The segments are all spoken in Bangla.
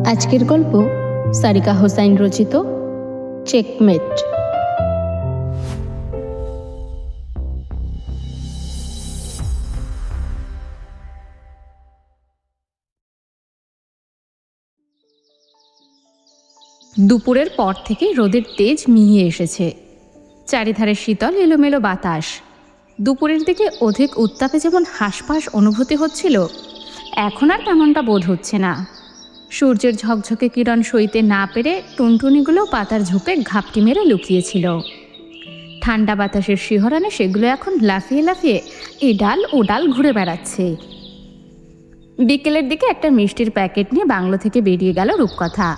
আজকের গল্প সারিকা হোসাইন রচিত চেকমেট। দুপুরের পর থেকে রোদের তেজ মিলিয়ে এসেছে। চারিধারে শীতল এলোমেলো বাতাস। দুপুরের দিকে অধিক উত্তাপে যেমন হাঁসফাঁস অনুভূতি হচ্ছিল, এখন আর তেমনটা বোধ হচ্ছে না। সূর্যের ঝকঝকে কিরণ সইতে না পেরে টুনটুনিগুলো পাতার ঝোপে ঘাপটি মেরে লুকিয়েছিল। ঠান্ডা বাতাসের শিহরণে সেগুলো এখন লাফিয়ে লাফিয়ে এই ডাল ও ডাল ঘুরে বেড়াচ্ছে। বিকেলের দিকে একটা মিষ্টির প্যাকেট নিয়ে বাংলো থেকে বেরিয়ে গেল রূপকথা।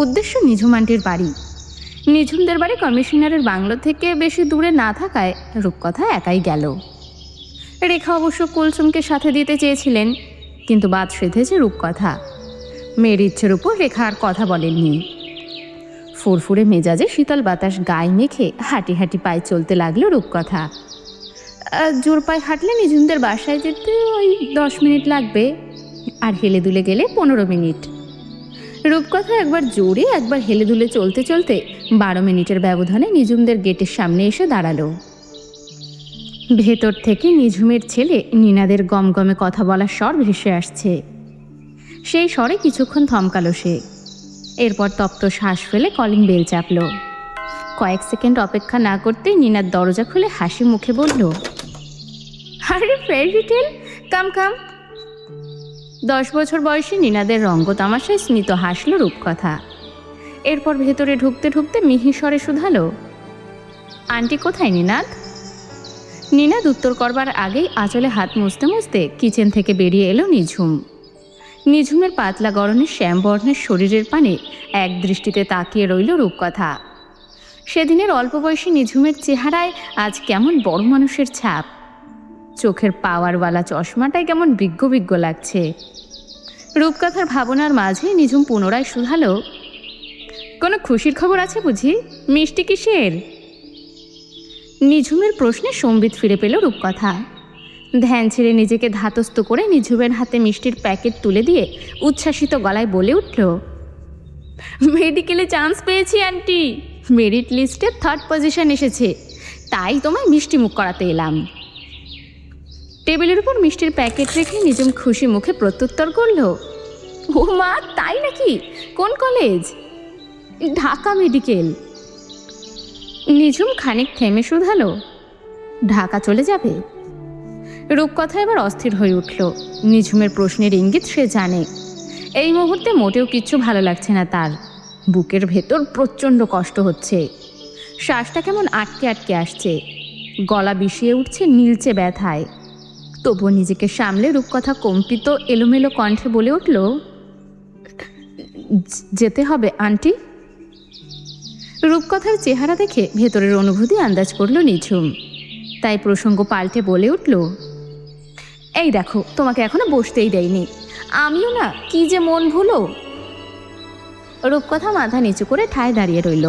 উদ্দেশ্য নিঝুম আন্টির বাড়ি। নিঝুমদের বাড়ি কমিশনারের বাংলো থেকে বেশি দূরে না থাকায় রূপকথা একাই গেল। রেখা অবশ্য কুলসুমকে সাথে দিতে চেয়েছিলেন, কিন্তু বাদ সেধেছে রূপকথা। মেয়ের ইচ্ছের উপর রেখা আর কথা বলেননি। ফুরফুরে মেজাজে শীতল বাতাস গায়ে মেখে হাঁটি হাঁটি পায়ে চলতে লাগলো রূপকথা। জোর পায়ে হাঁটলে নিঝুমদের বাসায় যেতে ওই 10 মিনিট লাগবে, আর হেলে দুলে গেলে 15 মিনিট। রূপকথা একবার জোরে একবার হেলে দুলে চলতে চলতে 12 মিনিটের ব্যবধানে নিঝুমদের গেটের সামনে এসে দাঁড়ালো। ভেতর থেকে নিঝুমের ছেলে নিনাদের গমগমে কথা বলার স্বর ভেসে আসছে। সেই স্বরে কিছুক্ষণ থমকালো সে। এরপর তপ্ত শ্বাস ফেলে কলিং বেল চাপল। কয়েক সেকেন্ড অপেক্ষা না করতেই নিনাদ দরজা খুলে হাসি মুখে বলল, আরে ফেয়ারি টেল, কাম কাম। 10 বছর বয়সী নিনাদের রঙ্গ তামাশায় স্মিত হাসল রূপকথা। এরপর ভেতরে ঢুকতে ঢুকতে মিহি স্বরে শুধালো, আন্টি কোথায় নিনাদ? নিনাদ উত্তর করবার আগেই আঁচলে হাত মুছতে মুছতে কিচেন থেকে বেরিয়ে এলো নিঝুম। নিঝুমের পাতলা গরনের শ্যামবর্ণের শরীরের পানে এক দৃষ্টিতে তাকিয়ে রইল রূপকথা। সেদিনের অল্প বয়সী নিঝুমের চেহারায় আজ কেমন বড় মানুষের ছাপ। চোখের পাওয়ারওয়ালা চশমাটাই কেমন বিজ্ঞ বিজ্ঞ লাগছে। রূপকথার ভাবনার মাঝে নিঝুম পুনরায় শুধালো, কোনো খুশির খবর আছে বুঝি? মিষ্টি কিসের? নিঝুমের প্রশ্নে সম্বিত ফিরে পেল রূপকথা। ধ্যান ছেড়ে নিজেকে ধাতস্থ করে নিঝুমের হাতে মিষ্টির প্যাকেট তুলে দিয়ে উচ্ছ্বাসিত গলায় বলে উঠল, মেডিকেলে চান্স পেয়েছি আন্টি। মেরিট লিস্টে 3rd পজিশন এসেছে, তাই তোমায় মিষ্টি মুখ করাতে এলাম। টেবিলের উপর মিষ্টির প্যাকেট রেখে নিঝুম খুশি মুখে প্রত্যুত্তর করল, ও মা, তাই নাকি? কোন কলেজ? ঢাকা মেডিকেল। নিঝুম খানিক থেমে শুধালো, ঢাকা চলে যাবে? রূপকথা এবার অস্থির হয়ে উঠল। নিঝুমের প্রশ্নের ইঙ্গিত সে জানে। এই মুহূর্তে মোটেও কিচ্ছু ভালো লাগছে না তার। বুকের ভেতর প্রচণ্ড কষ্ট হচ্ছে। শ্বাসটা কেমন আটকে আটকে আসছে। গলা বিষিয়ে উঠছে নীলচে ব্যথায়। তবুও নিজেকে সামলে রূপকথা কম্পিত এলোমেলো কণ্ঠে বলে উঠল, যেতে হবে আন্টি। রূপকথার চেহারা দেখে ভেতরের অনুভূতি আন্দাজ করল নিঝুম। তাই প্রসঙ্গ পাল্টে বলে উঠল, এই দেখো, তোমাকে এখনো বসতেই দেয়নি। আমিও না, কি যে মন ভুলো। রূপকথা মাথা নিচু করে ঠায় দাঁড়িয়ে রইল।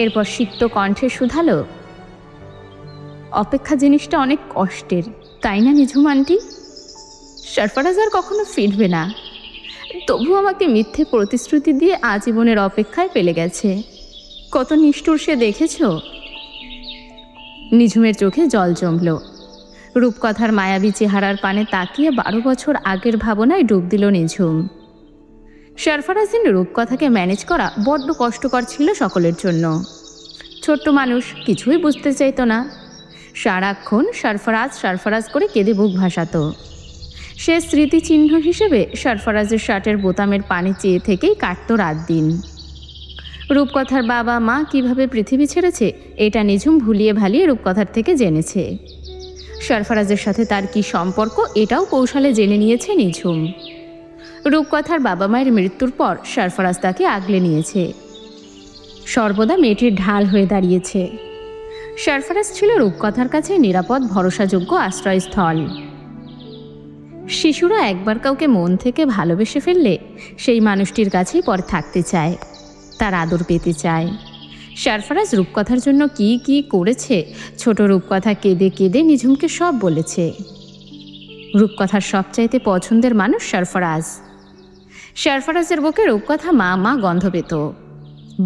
এরপর সিক্ত কণ্ঠে শুধালো, অপেক্ষা জিনিসটা অনেক কষ্টের, তাই না নিঝুম আন্টি? সরফরাজ আর কখনো ফিরবে না, তবু আমাকে মিথ্যে প্রতিশ্রুতি দিয়ে আজীবনের অপেক্ষায় ফেলে গেছে। কত নিষ্ঠুর সে দেখেছ? নিঝুমের চোখে জল জমল। রূপকথার মায়াবী চেহারার পানে তাকিয়ে 12 বছর আগের ভাবনায় ডুব দিল নিঝুম। সরফরাজিন রূপকথাকে ম্যানেজ করা বড্ড কষ্টকর ছিল সকলের জন্য। ছোট্ট মানুষ, কিছুই বুঝতে চাইত না। সারাক্ষণ সরফরাজ সরফরাজ করে কেঁদে বুক ভাসাত। সে স্মৃতিচিহ্ন হিসেবে সরফরাজের শার্টের বোতামের পানে চেয়ে থেকেই কাটত রাত দিন। রূপকথার বাবা মা কিভাবে পৃথিবী ছেড়েছে এটা নিঝুম ভুলিয়ে ভালিয়ে রূপকথার থেকে জেনেছে। সরফরাজের সাথে তার কি সম্পর্ক এটাও কৌশলে জেনে নিয়েছে নিঝুম। রূপকথার বাবা মায়ের মৃত্যুর পর সরফরাজ তাকে আগলে নিয়েছে। সর্বদা মেয়েটির ঢাল হয়ে দাঁড়িয়েছে। সরফরাজ ছিল রূপকথার কাছে নিরাপদ ভরসাযোগ্য আশ্রয়স্থল। শিশুরা একবার কাউকে মন থেকে ভালোবেসে ফেললে সেই মানুষটির কাছেই পরে থাকতে চায়, তার আদর পেতে চায়। সরফরাজ রূপকথার জন্য কি কি করেছে ছোট রূপকথা কেঁদে কেঁদে নিঝুমকে সব বলেছে। রূপকথার সবচাইতে পছন্দের মানুষ সরফরাজ। সরফরাজের বুকে রূপকথা মা মা গন্ধ পেত।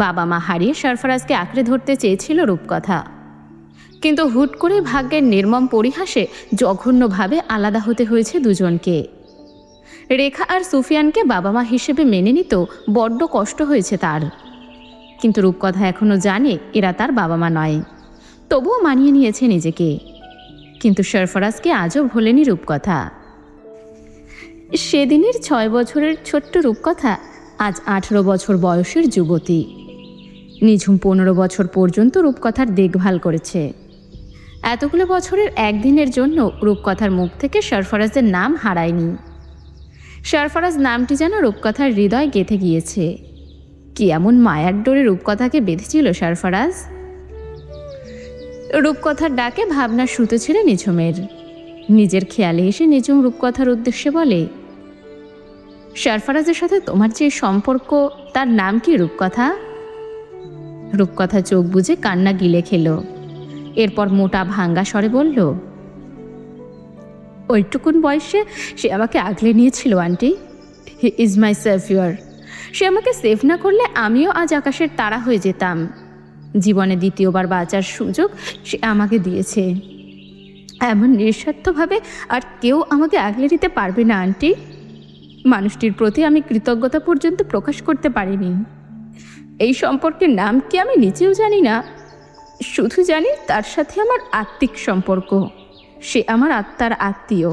বাবা মা হারিয়ে সরফরাজকে আঁকড়ে ধরতে চেয়েছিল রূপকথা, কিন্তু হুট করে ভাগ্যের নির্মম পরিহাসে জঘন্যভাবে আলাদা হতে হয়েছে দুজনকে। রেখা আর সুফিয়ানকে বাবা মা হিসেবে মেনে নিত বড্ড কষ্ট হয়েছে তার, কিন্তু রূপকথা এখনও জানে এরা তার বাবা মা নয়, তবুও মানিয়ে নিয়েছে নিজেকে। কিন্তু সরফরাজকে আজও ভোলেনি রূপকথা। সেদিনের 6 বছরের ছোট্ট রূপকথা আজ 18 বছর বয়সের যুবতী। নিঝুম 15 বছর পর্যন্ত রূপকথার দেখভাল করেছে। এতগুলো বছরের একদিনের জন্য রূপকথার মুখ থেকে সরফরাজের নাম হারায়নি। সরফরাজ নামটি যেন রূপকথার হৃদয় গেঁথে গিয়েছে। কি এমন মায়ার ডোরে রূপকথাকে বেঁধেছিল সরফরাজ। রূপকথার ডাকে ভাবনা শুতে ছিল নিঝুমের। নিজের খেয়ালে এসে নিঝুম রূপকথার উদ্দেশ্যে বলে, সরফরাজের সাথে তোমার যে সম্পর্ক তার নাম কি রূপকথা? রূপকথা চোখ বুজে কান্না গিলে খেল। এরপর মোটা ভাঙ্গা স্বরে বলল, ওইটুকুন বয়সে সে আমাকে আগলে নিয়েছিল aunty. He is my saviour. সে আমাকে সেভ না করলে আমিও আজ আকাশের তারা হয়ে যেতাম। জীবনে দ্বিতীয়বার বাঁচার সুযোগ সে আমাকে দিয়েছে। এমন নিঃস্বার্থভাবে আর কেউ আমাকে আগলে নিতে পারবে না আন্টি। মানুষটির প্রতি আমি কৃতজ্ঞতা পর্যন্ত প্রকাশ করতে পারিনি। এই সম্পর্কের নাম কি আমি নিজেও জানি না, শুধু জানি তার সাথে আমার আত্মিক সম্পর্ক। সে আমার আত্মার আত্মীয়।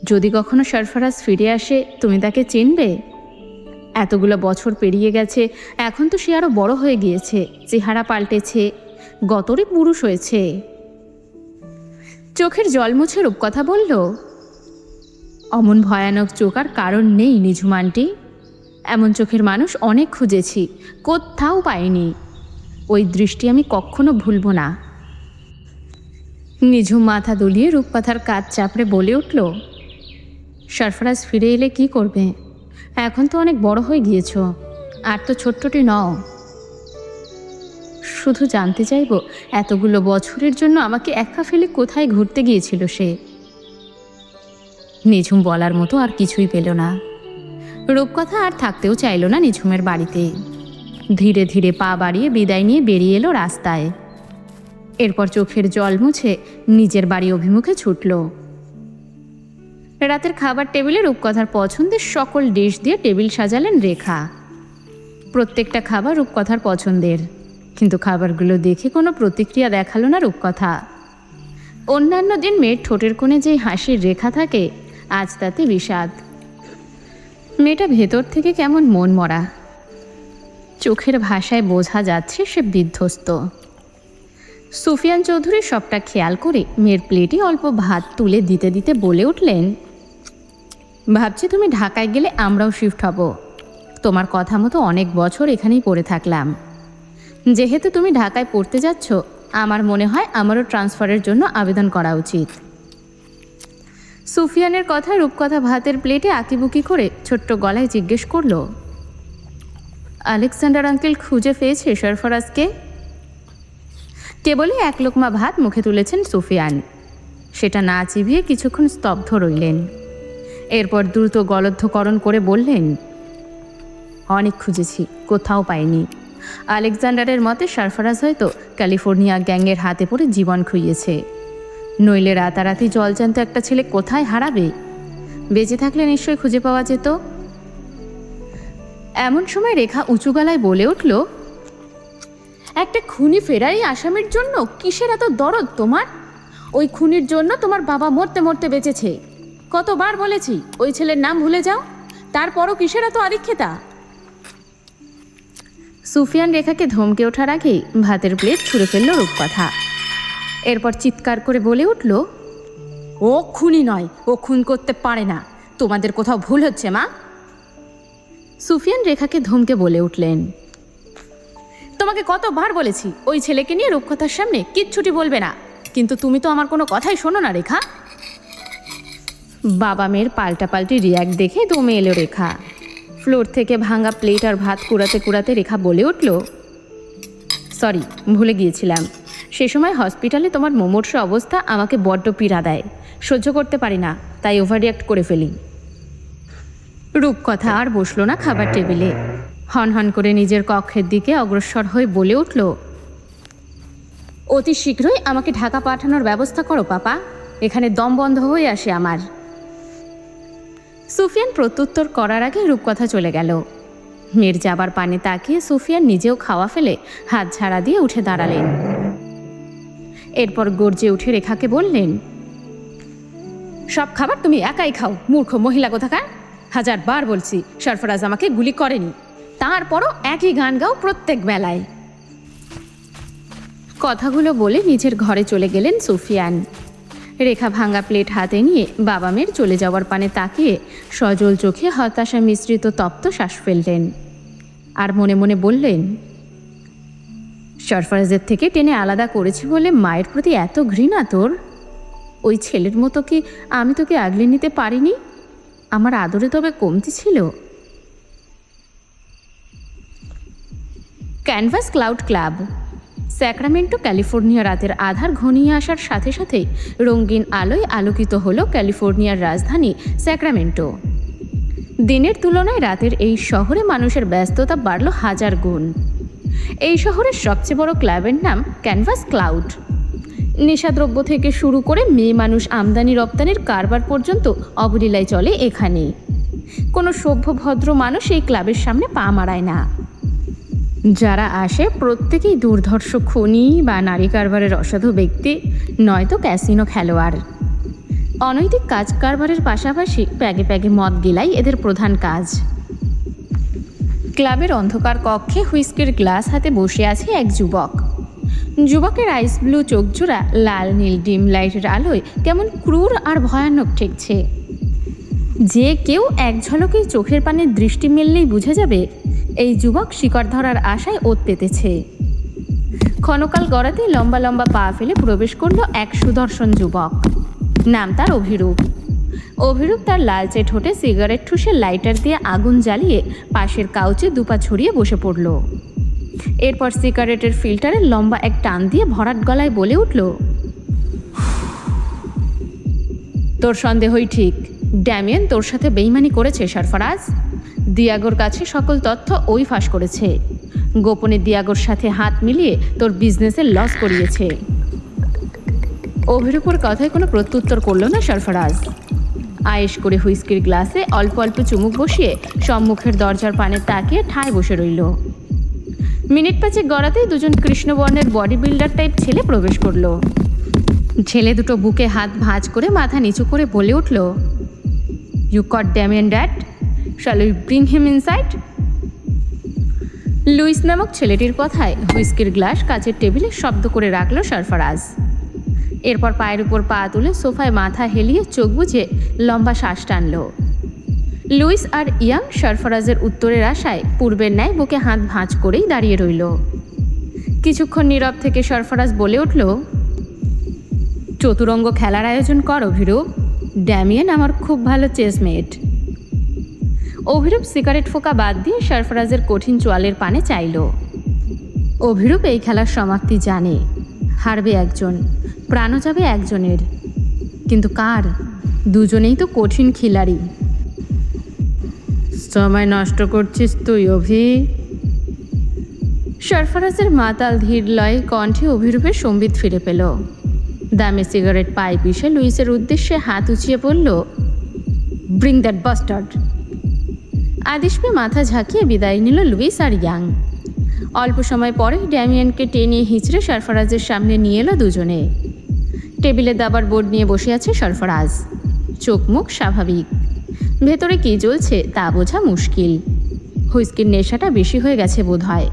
যদি কখনো সরফরাজ ফিরে আসে তুমি তাকে চিনবে? এতগুলো বছর পেরিয়ে গেছে, এখন তো সে আরও বড় হয়ে গিয়েছে, চেহারা পাল্টেছে, গতরে পুরুষ হয়েছে। চোখের জল মুছে রূপকথা বলল, অমন ভয়ানক চোখ আর কারণ নেই নিঝুম আন্টি। এমন চোখের মানুষ অনেক খুঁজেছি, কোথাও পাইনি। ওই দৃষ্টি আমি কখনো ভুলব না। নিঝুম মাথা দুলিয়ে রূপকথার কাঁধ চাপড়ে বলে উঠল, সরফরাজ ফিরে এলে কি করবে? এখন তো অনেক বড় হয়ে গিয়েছ, আর তো ছোট্টটি নও। শুধু জানতে চাইব এতগুলো বছরের জন্য আমাকে একা ফেলে কোথায় ঘুরতে গিয়েছিল সে? নিঝুম বলার মতো আর কিছুই পেল না। রূপকথা আর থাকতেও চাইল না নিঝুমের বাড়িতে। ধীরে ধীরে পা বাড়িয়ে বিদায় নিয়ে বেরিয়ে এলো রাস্তায়। এরপর চোখের জল মুছে নিজের বাড়ি অভিমুখে ছুটল। রাতের খাবার টেবিলে রূপকথার পছন্দের সকল ডিশ দিয়ে টেবিল সাজালেন রেখা। প্রত্যেকটা খাবার রূপকথার পছন্দের, কিন্তু খাবারগুলো দেখে কোনো প্রতিক্রিয়া দেখালো না রূপকথা। অন্যান্য দিন মেয়ের ঠোঁটের কোণে যে হাসির রেখা থাকে, আজ তাতে বিষাদ। মেয়েটা ভেতর থেকে কেমন মন মরা। চোখের ভাষায় বোঝা যাচ্ছে সে বিধ্বস্ত। সুফিয়ান চৌধুরী সবটা খেয়াল করে মেয়ের প্লেটে অল্প ভাত তুলে দিতে দিতে বলে উঠলেন, ভাবছি তুমি ঢাকায় গেলে আমরাও শিফট হব। তোমার কথা মতো অনেক বছর এখানেই পড়ে থাকলাম। যেহেতু তুমি ঢাকায় পড়তে যাচ্ছ, আমার মনে হয় আমারও ট্রান্সফারের জন্য আবেদন করা উচিত। সুফিয়ানের কথা রূপকথা ভাতের প্লেটে আঁকিবুকি করে ছোট্ট গলায় জিজ্ঞেস করল, আলেকজান্ডার আঙ্কেল খুঁজে পেয়েছে সরফরাজকে? কেবলই এক লোকমা ভাত মুখে তুলেছেন সুফিয়ান। সেটা না চিবিয়ে কিছুক্ষণ স্তব্ধ রইলেন। এরপর দ্রুত গলদ্ধকরণ করে বললেন, অনেক খুঁজেছি, কোথাও পাইনি। আলেকজান্ডারের মতে সরফরাজ হয়তো ক্যালিফোর্নিয়া গ্যাংয়ের হাতে পড়ে জীবন খুইয়েছে। নইলে রাতারাতি জলজান্ত একটা ছেলে কোথায় হারাবে? বেঁচে থাকলে নিশ্চয়ই খুঁজে পাওয়া যেত। এমন সময় রেখা উঁচু গলায় বলে উঠল, একটা খুনি ফেরারি আসামির জন্য কিসের এত দরদ তোমার? ওই খুনির জন্য তোমার বাবা মরতে মরতে বেঁচেছে। কতবার বলেছি ওই ছেলের নাম ভুলে যাও, তারপরও কিসের এত আদিক্ষেতা? সুফিয়ান রেখাকে ধমকে ওঠার আগেই ভাতের প্লেট ছুঁড়ে ফেলল রূপকথা। এরপর চিৎকার করে বলে উঠল, ও খুনি নয়, ও খুন করতে পারে না। তোমাদের কোথাও ভুল হচ্ছে মা। সুফিয়ান রেখাকে ধমকে বলে উঠলেন, তোমাকে কতবার বলেছি ওই ছেলেকে নিয়ে রূপকথার সামনে কিচ্ছুটি বলবে না, কিন্তু তুমি তো আমার কোনো কথাই শোনো না রেখা। বাবা মেয়ের পাল্টাপাল্টি রিয়াক্ট দেখে দমে এলো রেখা। ফ্লোর থেকে ভাঙা প্লেট আর ভাত কুড়াতে কুড়াতে রেখা বলে উঠল, সরি, ভুলে গিয়েছিলাম। সে সময় হসপিটালে তোমার মুমূর্ষু অবস্থা আমাকে বড্ড পীড়া দেয়, সহ্য করতে পারি না, তাই ওভার রিয়াক্ট করে ফেলি। রূপকথা আর বসল না খাবার টেবিলে। হনহন করে নিজের কক্ষের দিকে অগ্রসর হয়ে বলে উঠল, অতি শীঘ্রই আমাকে ঢাকা পাঠানোর ব্যবস্থা করো পাপা, এখানে দম বন্ধ হয়ে আসে আমার। সুফিয়ান প্রত্যুত্তর করার আগে রূপকথা চলে গেল। মেয়ের যাবার পানে তাকিয়ে সুফিয়ান নিজেও খাওয়া ফেলে হাত ঝাড়া দিয়ে উঠে দাঁড়ালেন। এরপর গর্জে উঠে রেখাকে বললেন, সব খাবার তুমি একাই খাও, মূর্খ মহিলা কোথাকার। 1000 বার বলছি সরফরাজ আমাকে গুলি করেনি, তারপরও একই গান গাও প্রত্যেক বেলায়। কথাগুলো বলে নিজের ঘরে চলে গেলেন সুফিয়ান। রেখা ভাঙা প্লেট হাতে নিয়ে বাবা মেয়ের চলে যাওয়ার পানে তাকিয়ে সজল চোখে হতাশা মিশ্রিত তপ্ত শ্বাস ফেললেন আর মনে মনে বললেন, সরফরাজের থেকে টেনে আলাদা করেছি বলে মায়ের প্রতি এত ঘৃণা তোর? ওই ছেলের মতো কি আমি তোকে আগলে নিতে পারিনি? আমার আদরে তবে কমতি ছিল? Canvas cloud club, Sacramento, California. রাতের আধার ঘনিয়ে আসার সাথে সাথেই রঙিন আলোয় আলোকিত হলো ক্যালিফোর্নিয়ার রাজধানী স্যাক্রামেন্টো। দিনের তুলনায় রাতের এই শহরে মানুষের ব্যস্ততা বাড়ল 1000 গুণ। এই শহরের সবচেয়ে বড় ক্লাবের নাম ক্যানভাস ক্লাউড। নেশাদ্রব্য থেকে শুরু করে মেয়ে মানুষ আমদানি রপ্তানির কারবার পর্যন্ত অবলীলায় চলে এখানে। কোনো সভ্য ভদ্র মানুষ এই ক্লাবের সামনে পা মারায় না। যারা আসে প্রত্যেকেই দুর্ধর্ষ খুনি বা নারী কারবারের অসাধু ব্যক্তি, নয়তো ক্যাসিনো খেলোয়াড়। অনৈতিক কাজ কারবারের পাশাপাশি প্যাগে প্যাগে মদ গিলাই এদের প্রধান কাজ। ক্লাবের অন্ধকার কক্ষে হুইস্কির গ্লাস হাতে বসে আছে এক যুবক। যুবকের আইস ব্লু চোখজোড়া লাল নীল ডিম লাইটের আলোয় কেমন ক্রূর আর ভয়ানক ঠেকছে। যে কেউ এক ঝলকেই চোখের পানে দৃষ্টি মেললেই বুঝে যাবে এই যুবক শিকড় ধরার আশায় ওত পেতেছে। ক্ষণকাল গড়াতে লম্বা লম্বা পা ফেলে প্রবেশ করল এক সুদর্শন যুবক। নাম তার অভিরূপ। অভিরূপ তার লালচে ঠোঁটে সিগারেট ঠুসে লাইটার দিয়ে আগুন জ্বালিয়ে পাশের কাউচে দুপা ছড়িয়ে বসে পড়ল। এরপর সিগারেটের ফিল্টারে লম্বা এক টান দিয়ে ভরাট গলায় বলে উঠল, তোর সন্দেহই ঠিক, ড্যামিয়েন তোর সাথে বেইমানি করেছে সরফরাজ। দিয়াগোর কাছে সকল তথ্য ওই ফাঁস করেছে। গোপনে দিয়াগোর সাথে হাত মিলিয়ে তোর বিজনেসের লস করিয়েছে। অভিরূপর কথায় কোনো প্রত্যুত্তর করল না সরফরাজ। আয়েশ করে হুইস্কির গ্লাসে অল্প অল্প চুমুক বসিয়ে সম্মুখের দরজার পানে তাকিয়ে ঠায় বসে রইল। মিনিট 5 গড়াতেই দুজন কৃষ্ণবর্ণের বডি বিল্ডার টাইপ ছেলে প্রবেশ করল। ছেলে দুটো বুকে হাত ভাঁজ করে মাথা নিচু করে বলে উঠল, you caught Damien dad, shall we bring him inside? Louis নামক ছেলেটির কথায় হুইস্কির গ্লাস কাচের টেবিলে শব্দ করে রাখল সরফরাজ। এরপর পায়ের উপর পা তুলে সোফায় মাথা হেলিয়ে চোখ বুজে লম্বা শ্বাস টানল। লুইস আর ইয়াং সরফরাজের উত্তরের আশায় পূর্বের ন্যায় বুকে হাত ভাঁজ করেই দাঁড়িয়ে রইল। কিছুক্ষণ নীরব থেকে সরফরাজ বলে উঠল, চতুরঙ্গ খেলার আয়োজন কর অভিরূপ। ড্যামিয়েন আমার খুব ভালো চেসমেট। অভিরূপ সিগারেট ফোঁকা বাদ দিয়ে সরফরাজের কঠিন চোয়ালের পানে চাইল। অভিরূপ এই খেলার সমাপ্তি জানে। হারবে একজন, প্রাণও যাবে একজনের, কিন্তু কার? দুজনেই তো কঠিন খিলাড়ি। সময় নষ্ট করছিস তুই অভি। সরফরাজের মাতাল ধীর লয়ে কণ্ঠে অভিরূপের সম্বিত ফিরে পেল। দামে সিগারেট পাইপ পিষে লুইসের উদ্দেশ্যে হাত উঁচিয়ে বলল, ব্রিং দ্যাট বাস্টার্ড। আদেশ পেয়ে মাথা ঝাঁকিয়ে বিদায় নিল লুইস আর ইয়াং। অল্প সময় পরে ড্যামিয়েনকে টেনে হিঁচড়ে সরফরাজের সামনে নিয়ে এলো দুজনে। টেবিলে দাবার বোর্ড নিয়ে বসে আছে সরফরাজ। চোখ মুখ স্বাভাবিক, ভেতরে কী জ্বলছে তা বোঝা মুশকিল। হুইস্কির নেশাটা বেশি হয়ে গেছে বোধ হয়।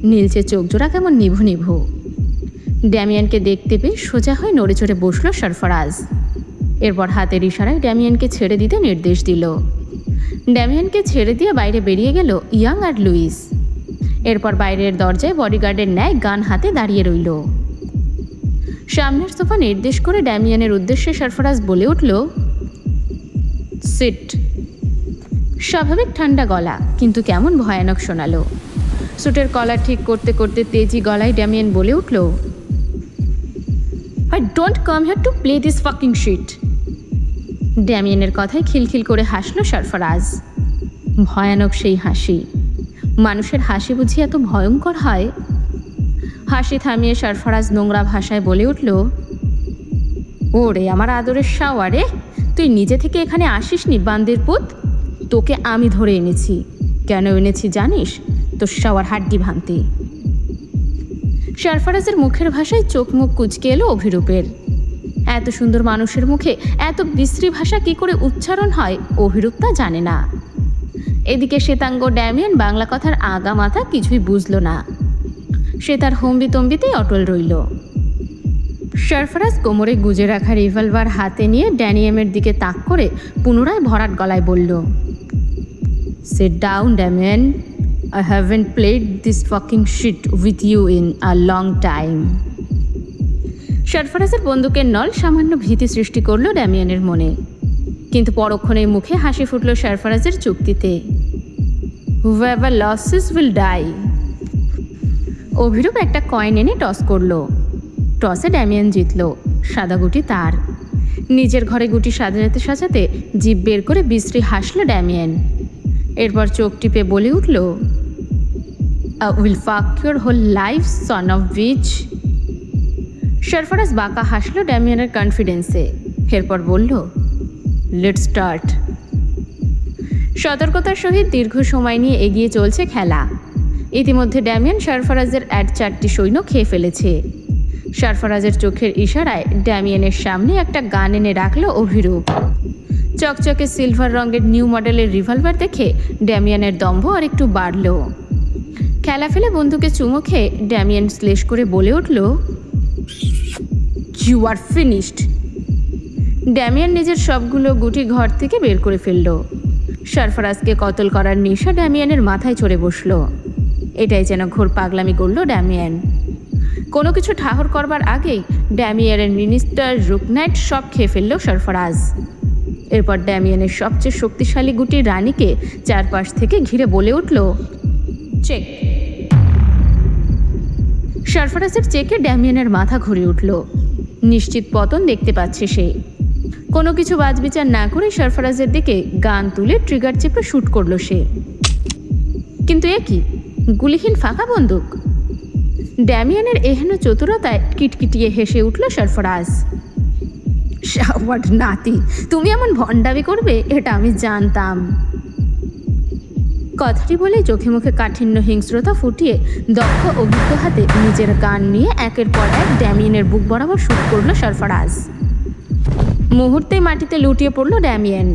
নীলচে চোখজোড়া কেমন নিভু নিভু। ড্যামিয়েনকে দেখতে পেয়ে সোজা হয়ে নড়ে চড়ে বসল সরফরাজ। এরপর হাতের ইশারায় ড্যামিয়েনকে ছেড়ে দিতে নির্দেশ দিল। ড্যামিয়েনকে ছেড়ে দিয়ে বাইরে বেরিয়ে গেল ইয়াং আর লুইস। এরপর বাইরের দরজায় বডিগার্ডের ন্যায় গান হাতে দাঁড়িয়ে রইল। সামনের সোফা নির্দেশ করে ড্যামিয়েনের উদ্দেশ্যে সরফরাজ বলে উঠল, সিট। স্বাভাবিক ঠান্ডা গলা, কিন্তু কেমন ভয়ানক শোনালো। স্যুটের কলার ঠিক করতে করতে তেজি গলায় ড্যামিয়েন বলে উঠল, I don't come here to play this fucking shit. ড্যামিয়েনের কথায় খিলখিল করে হাসল সরফরাজ। ভয়ানক সেই হাসি। মানুষের হাসি বুঝি এত ভয়ঙ্কর হয়? হাসি থামিয়ে সরফরাজ নোংরা ভাষায় বলে উঠল, ওরে আমার আদরের শাওয়ারে, তুই নিজে থেকে এখানে আসিসনি বান্দির পুত। তোকে আমি ধরে এনেছি। কেন এনেছি জানিস? তোর শাওয়ার হাড্ডি ভাঙতে। সরফরাজের মুখের ভাষায় চোখ মুখ কুঁচকে এলো অভিরূপের। এত সুন্দর মানুষের মুখে এত বিশ্রী ভাষা কি করে উচ্চারণ হয় অভিরূপ তা জানে না। এদিকে শ্বেতাঙ্গ ড্যামিয়ান বাংলা কথার আগা মাথা কিছুই বুঝল না। সে তার হম্বিতম্বিতেই অটল রইল। সরফরাজ কোমরে গুজে রাখা রিভলভার হাতে নিয়ে ড্যানিয়ামের দিকে তাক করে পুনরায় ভরাট গলায় বলল, sit down Damian, I haven't played this fucking shit with you in a long time. সরফরাজের বন্দুকের নল সামান্য ভীতি সৃষ্টি করল ড্যামিয়ানের মনে, কিন্তু পরক্ষণেই মুখে হাসি ফুটল সরফরাজের চুক্তিতে। Whoever loses will die. Abhirup একটা কয়েন এনে টস করল। টসে ড্যামিয়ান জিতল। সাদা গুটি তার। নিজের ঘরে গুটি সাজাতে সাজাতে জিভ বের করে বিশ্রী হাসল ড্যামিয়ান। এরপর চোখ টিপে বলে উঠল, I will fuck your whole life, son of bitch. Sarfaraz বাঁকা হাসল ড্যামিয়ানের কনফিডেন্সে। এরপর বলল, লেটস স্টার্ট। সতর্কতার সহিত দীর্ঘ সময় নিয়ে এগিয়ে চলছে খেলা। ইতিমধ্যে ড্যামিয়ান সরফরাজের 4টি সৈন্য খেয়ে ফেলেছে। সরফরাজের চোখের ইশারায় ড্যামিয়ানের সামনে একটা গান এনে রাখল অভিরূপ। চকচকে সিলভার রঙের নিউ মডেলের রিভলভার দেখে ড্যামিয়ানের দম্ভ আর একটু বাড়ল। খেলা ফেলে বন্ধুকে চুমো খেয়ে ড্যামিয়ান শ্লেষ করে বলে উঠল, ইউ আর ফিনিশড। ড্যামিয়ান নিজের সবগুলো গুটি ঘর থেকে বের করে ফেলল। সরফরাজকে কতল করার নেশা ড্যামিয়ানের মাথায় চড়ে বসল। এটাই যেন ঘোর পাগলামি করল ড্যামিয়ান। কোনো কিছু ঠাহর করবার আগেই ড্যামিয়ানের মিনিস্টার রুকনাইট সব খেয়ে ফেলল সরফরাজ। এরপর ড্যামিয়ানের সবচেয়ে শক্তিশালী গুটি রানীকে চারপাশ থেকে ঘিরে বলে উঠল, চেক। সরফরাজের চেকে ড্যামিয়ানের মাথা ঘুরে উঠল। নিশ্চিত পতন দেখতে পাচ্ছে সে। কোনো কিছু বাজবিচার না করে সরফরাজের দিকে গান তুলে ট্রিগার চেপে শ্যুট করল সে। কিন্তু এ কি গুলিহীন ফাঁকা বন্দুক! ড্যামিয়ানের এহেন চতুরতায় কিটকিটিয়ে হেসে উঠল সরফরাজ। শাওয়ার নাতি, তুমি এমন ভণ্ডামি করবে এটা আমি জানতাম। কথাটি বলে চোখে মুখে কাঠিন্য হিংস্রতা ফুটিয়ে দক্ষ অভিজ্ঞ হাতে নিজের গান নিয়ে একের পর এক ড্যামিয়ানের বুক বরাবর শুট করল সরফরাজ। মুহূর্তেই মাটিতে লুটিয়ে পড়ল ড্যামিয়ান।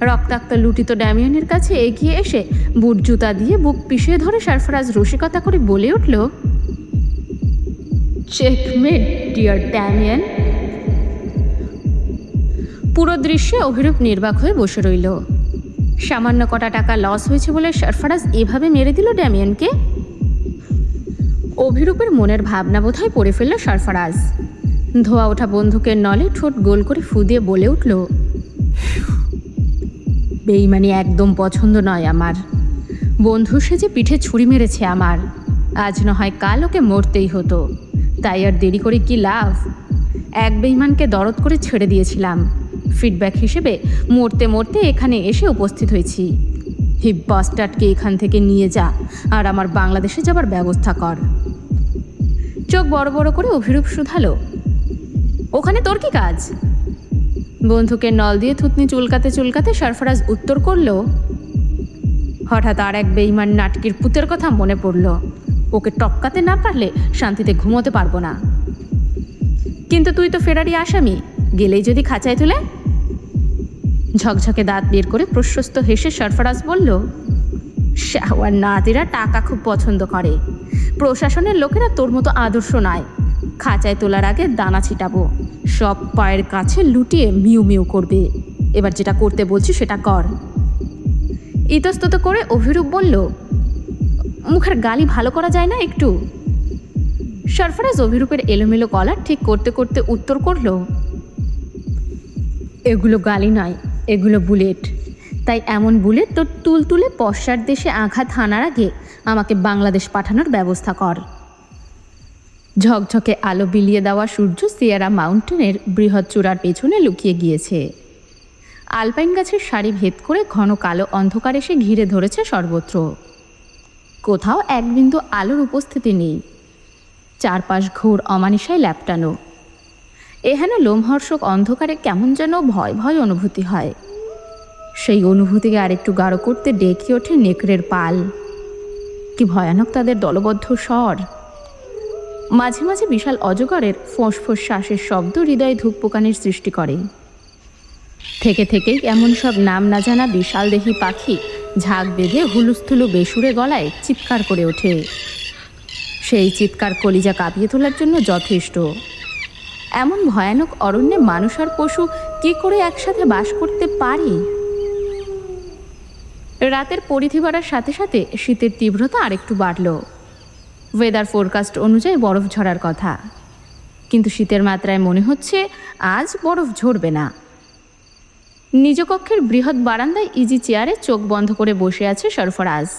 রক্তাক্ত লুটিত ড্যামিয়ানের কাছে এগিয়ে এসে বুট জুতা দিয়ে বুক পিষিয়ে ধরে সরফরাজ রসিকতা করে বলে উঠল, চেকমেট ডিয়ার ড্যামিয়ান। পুরো দৃশ্যে অভিরূপ নির্বাক হয়ে বসে রইল। সামান্য কটা টাকা লস হয়েছে বলে সরফরাজ এভাবে মেরে দিল ড্যামিয়ানকে। অভিরূপের মনের ভাবনা বোধহয় পড়ে ফেলল সরফরাজ। ধোয়া ওঠা বন্দুকের নলে ঠোঁট গোল করে ফু দিয়ে বলে উঠল, বেইমানি একদম পছন্দ নয় আমার। বন্ধু সে যে পিঠে ছুরি মেরেছে আমার, আজ না হয় কাল ওকে মরতেই হতো। তাই আর দেরি করে কি লাভ? এক বেইমানকে দরদ করে ছেড়ে দিয়েছিলাম। ফিডব্যাক হিসেবে মরতে মরতে এখানে এসে উপস্থিত হয়েছি। হিপ বাস্টার্ডকে এখান থেকে নিয়ে যা আর আমার বাংলাদেশে যাবার ব্যবস্থা কর। চোখ বড় বড় করে অভিরূপ শুধালো, ওখানে তোর কি কাজ? বন্ধুকে নল দিয়ে থুতনি চুলকাতে চুলকাতে সরফরাজ উত্তর করল, হঠাৎ আর এক বেইমান নাটকির পুতের কথা মনে পড়ল। ওকে টপকাতে না পারলে শান্তিতে ঘুমোতে পারবো না। কিন্তু তুই তো ফেরারি আসামি, গেলেই যদি খাঁচায় তুলে। ঝকঝকে দাঁত বের করে প্রশস্ত হেসে সরফরাজ বলল, শাওয়ার নাতিরা টাকা খুব পছন্দ করে। প্রশাসনের লোকেরা তোর মতো আদর্শ নয়। খাঁচায় তোলার আগে দানা ছিটাবো, সব পায়ের কাছে লুটিয়ে মিউ মিউ করবে। এবার যেটা করতে বলছি সেটা কর। ইতস্তত করে অভিরূপ বলল, মুখের গালি ভালো করা যায় না একটু? সরফরাজ অভিরূপের এলোমেলো গলা ঠিক করতে করতে উত্তর করল, এগুলো গালি নয়, এগুলো বুলেট। তাই এমন বুলেট তোর তুলতুলে পশ্চাৎ দেশে আঘাত হানার আগে আমাকে বাংলাদেশ পাঠানোর ব্যবস্থা কর। ঝকঝকে আলো বিলিয়ে দেওয়া সূর্য সিয়েরা মাউন্টেনের বৃহৎ চূড়ার পেছনে লুকিয়ে গিয়েছে। আলপাইন গাছের সারি ভেদ করে ঘন কালো অন্ধকার এসে ঘিরে ধরেছে সর্বত্র। কোথাও এক বিন্দু আলোর উপস্থিতি নেই। চারপাশ ঘোর অমানিসায় ল্যাপটানো। এহেন লোমহর্ষক অন্ধকারে কেমন যেন ভয় ভয় অনুভূতি হয়। সেই অনুভূতিকে আরেকটু গাঢ় করতে ডেকে ওঠে নেকড়ের পাল। কি ভয়ানক তাদের দলবদ্ধ স্বর! মাঝে মাঝে বিশাল অজগরের ফোঁস শ্বাসের শব্দ হৃদয়ে ধূপপোকানির সৃষ্টি করে। থেকে থেকেই এমন সব নাম না জানা বিশাল দেহী পাখি ঝাঁক বেঁধে হুলুস্থুলু বেসুরে গলায় চিৎকার করে ওঠে। সেই চিৎকার কলিজা কাঁপিয়ে তোলার জন্য যথেষ্ট। এমন ভয়ানক অরণ্যে মানুষ আর পশু কি করে একসাথে বাস করতে পারে? রাতের পরিধি বাড়ার সাথে সাথে শীতের তীব্রতা আরেকটু বাড়ল। ওয়েদার ফোরকাস্ট অনুযায়ী বরফ ঝরার কথা, কিন্তু শীতের মাত্রায় মনে হচ্ছে আজ বরফ ঝরবে না। নিজ কক্ষের বৃহৎ বারান্দায় ইজি চেয়ারে চোখ বন্ধ করে বসে আছে সরফরাজ।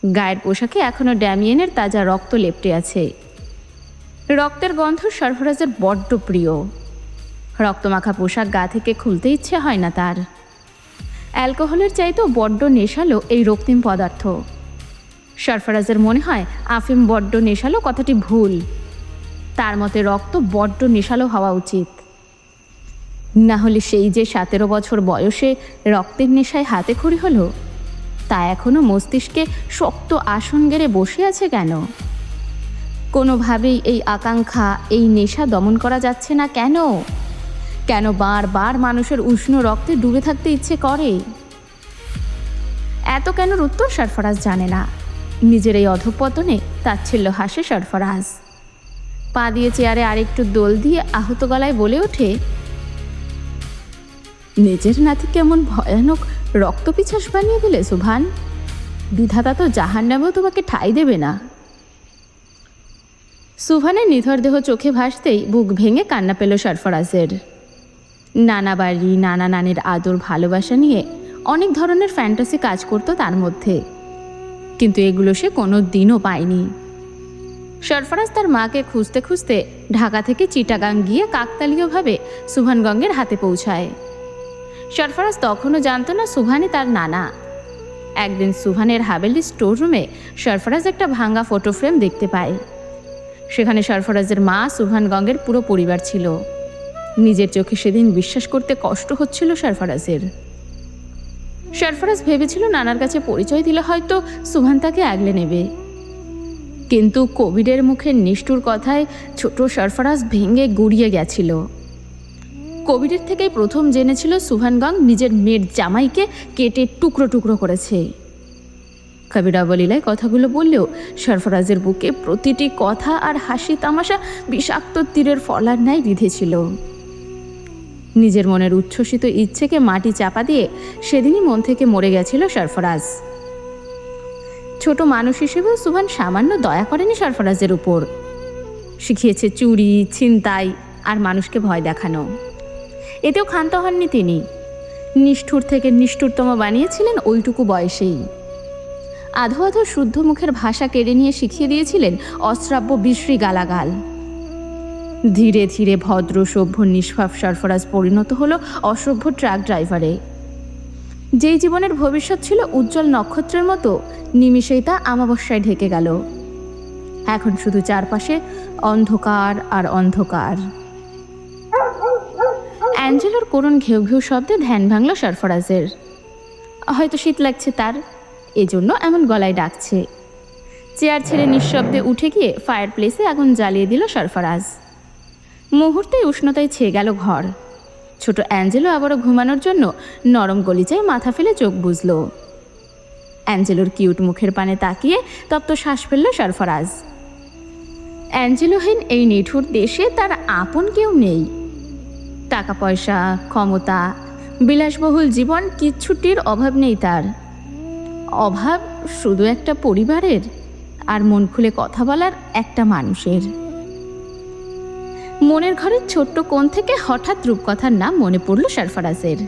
গায়ের পোশাকে এখনও ড্যামিয়েনের তাজা রক্ত লেপ্টে আছে। রক্তের গন্ধ সরফরাজের বড্ড প্রিয়। রক্তমাখা পোশাক গা থেকে খুলতে ইচ্ছে হয় না তার। অ্যালকোহলের চাইতেও বড্ড নেশালো এই রক্তিম পদার্থ। সরফরাজের মনে হয় আফিম বড্ড নেশালো কথাটি ভুল। তার মতে রক্ত বড্ড নেশালো হওয়া উচিত। না হলে সেই যে 17 বছর বয়সে রক্তের নেশায় হাতে খড়ি হলো, তা এখনও মস্তিষ্কে শক্ত আসন গেড়ে বসে আছে কেন? কোনোভাবেই এই আকাঙ্ক্ষা, এই নেশা দমন করা যাচ্ছে না কেন? কেন বারবার মানুষের উষ্ণ রক্তে ডুবে থাকতে ইচ্ছে করে? এত কেনর উত্তর সরফরাজ জানে না। নিজের এই অধঃপতনে তাচ্ছিল্য হাসে সরফরাজ। পা দিয়ে চেয়ারে আরেকটু দোল দিয়ে আহত গলায় বলে ওঠে, নিজের নাতি কেমন ভয়ানক রক্তপিছাস বানিয়ে দিলে সুভান। বিধাতা তো জাহান্নামেও তোমাকে ঠাঁই দেবে না। সুভানের নিথর দেহ চোখে ভাসতেই বুক ভেঙে কান্না পেল সরফরাজের। নানা বাড়ি, নানা নানির আদর ভালোবাসা নিয়ে অনেক ধরনের ফ্যান্টাসি কাজ করত তার মধ্যে, কিন্তু এগুলো সে কোনো দিনও পায়নি। সরফরাজ তার মাকে খুঁজতে খুঁজতে ঢাকা থেকে চিটাগাং গিয়ে কাকতালীয়ভাবে সুভানগঙ্গের হাতে পৌঁছায়। সরফরাজ তখনও জানত না সুভানই তার নানা। একদিন সুভানের হাভেলি স্টোর রুমে সরফরাজ একটা ভাঙা ফটো ফ্রেম দেখতে পায়। সেখানে সরফরাজের মা, সুভানগঙ্গের পুরো পরিবার ছিল। নিজের চোখে সেদিন বিশ্বাস করতে কষ্ট হচ্ছিল সরফরাজের। সরফরাজ ভেবেছিল নানার কাছে পরিচয় দিলে হয়তো সুভান তাকে আগলে নেবে, কিন্তু কবিরের মুখের নিষ্ঠুর কথায় ছোট সরফরাজ ভেঙে গুড়িয়ে গেছিল। কবিরের থেকেই প্রথম জেনেছিল সুভানগং নিজের মেয়ের জামাইকে কেটে টুকরো টুকরো করেছে। কবির অবলীলায় কথাগুলো বললেও সরফরাজের বুকে প্রতিটি কথা আর হাসি তামাশা বিষাক্ত তীরের ফলার ন্যায় বিঁধেছিল। নিজের মনের উচ্ছ্বসিত ইচ্ছেকে মাটি চাপা দিয়ে সেদিনই মন থেকে মরে গেছিল সরফরাজ। ছোট মানুষ হিসেবেও সুভান সামান্য দয়া করেনি সরফরাজের উপর। শিখিয়েছে চুরি, ছিনতাই আর মানুষকে ভয় দেখানো। এতেও ক্ষান্ত হননি তিনি। নিষ্ঠুর থেকে নিষ্ঠুরতম বানিয়েছিলেন ওইটুকু বয়সেই। আধো আধো শুদ্ধ মুখের ভাষা কেড়ে নিয়ে শিখিয়ে দিয়েছিলেন অশ্রাব্য বিশ্রী গালাগাল। ধীরে ধীরে ভদ্র, সভ্য, নিষ্পাপ সরফরাজ পরিণত হলো অসভ্য ট্রাক ড্রাইভারে। যেই জীবনের ভবিষ্যৎ ছিল উজ্জ্বল নক্ষত্রের মতো, নিমিষেই তা আমাবস্যায় ঢেকে গেল। এখন শুধু চারপাশে অন্ধকার আর অন্ধকার। অ্যাঞ্জেলোর করুণ ঘেউ ঘেউ শব্দে ধ্যান ভাঙল সরফরাজের। হয়তো শীত লাগছে তার, এজন্য এমন গলায় ডাকছে। চেয়ার ছেড়ে নিঃশব্দে উঠে গিয়ে ফায়ার প্লেসে আগুন জ্বালিয়ে দিল সরফরাজ। মুহূর্তেই উষ্ণতায় ছেয়ে গেল ঘর। ছোট অ্যাঞ্জেলো আবারও ঘুমানোর জন্য নরম গলিচায় মাথা ফেলে চোখ বুঝল। অ্যাঞ্জেলোর কিউট মুখের পানে তাকিয়ে তপ্ত শ্বাস ফেলল সরফরাজ। অ্যাঞ্জেলোহীন এই নিঠুর দেশে তার আপন কেউ নেই। টাকা পয়সা, ক্ষমতা, বিলাসবহুল জীবন কিচ্ছুটির অভাব নেই তার। অভাব শুধু একটা পরিবারের আর মন খুলে কথা বলার একটা মানুষের। মনের ঘরের ছোট্ট কোণ থেকে হঠাৎ রূপকথার নাম মনে পড়ল সরফরাজের।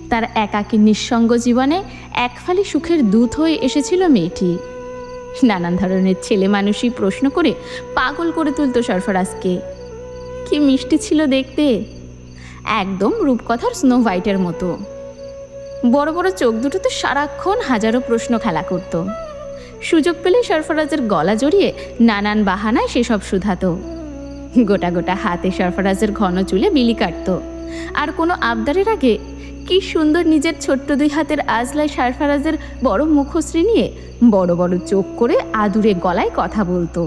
তার একাকী নিঃসঙ্গ জীবনে একফালি সুখের দূত হয়ে এসেছিল মেয়েটি। নানান ধরনের ছেলে মানুষই প্রশ্ন করে পাগল করে তুলত সরফরাজকে। কি মিষ্টি ছিল দেখতে, একদম রূপকথার স্নো হোয়াইটের মতো। বড় বড় চোখ দুটোতে সারাক্ষণ হাজারো প্রশ্ন খেলা করত। সুযোগ পেলে সরফরাজের গলা জড়িয়ে নানান বাহানায় সেসব শুধাতো। গোটা গোটা হাতে সরফরাজের ঘন চুলে বিলি কাটত, আর কোনো আবদারের আগে কি সুন্দর নিজের ছোট্ট দুই হাতের আজলায় সরফরাজের বড় মুখশ্রী নিয়ে বড় বড় চোখ করে আদুরে গলায় কথা বলতো।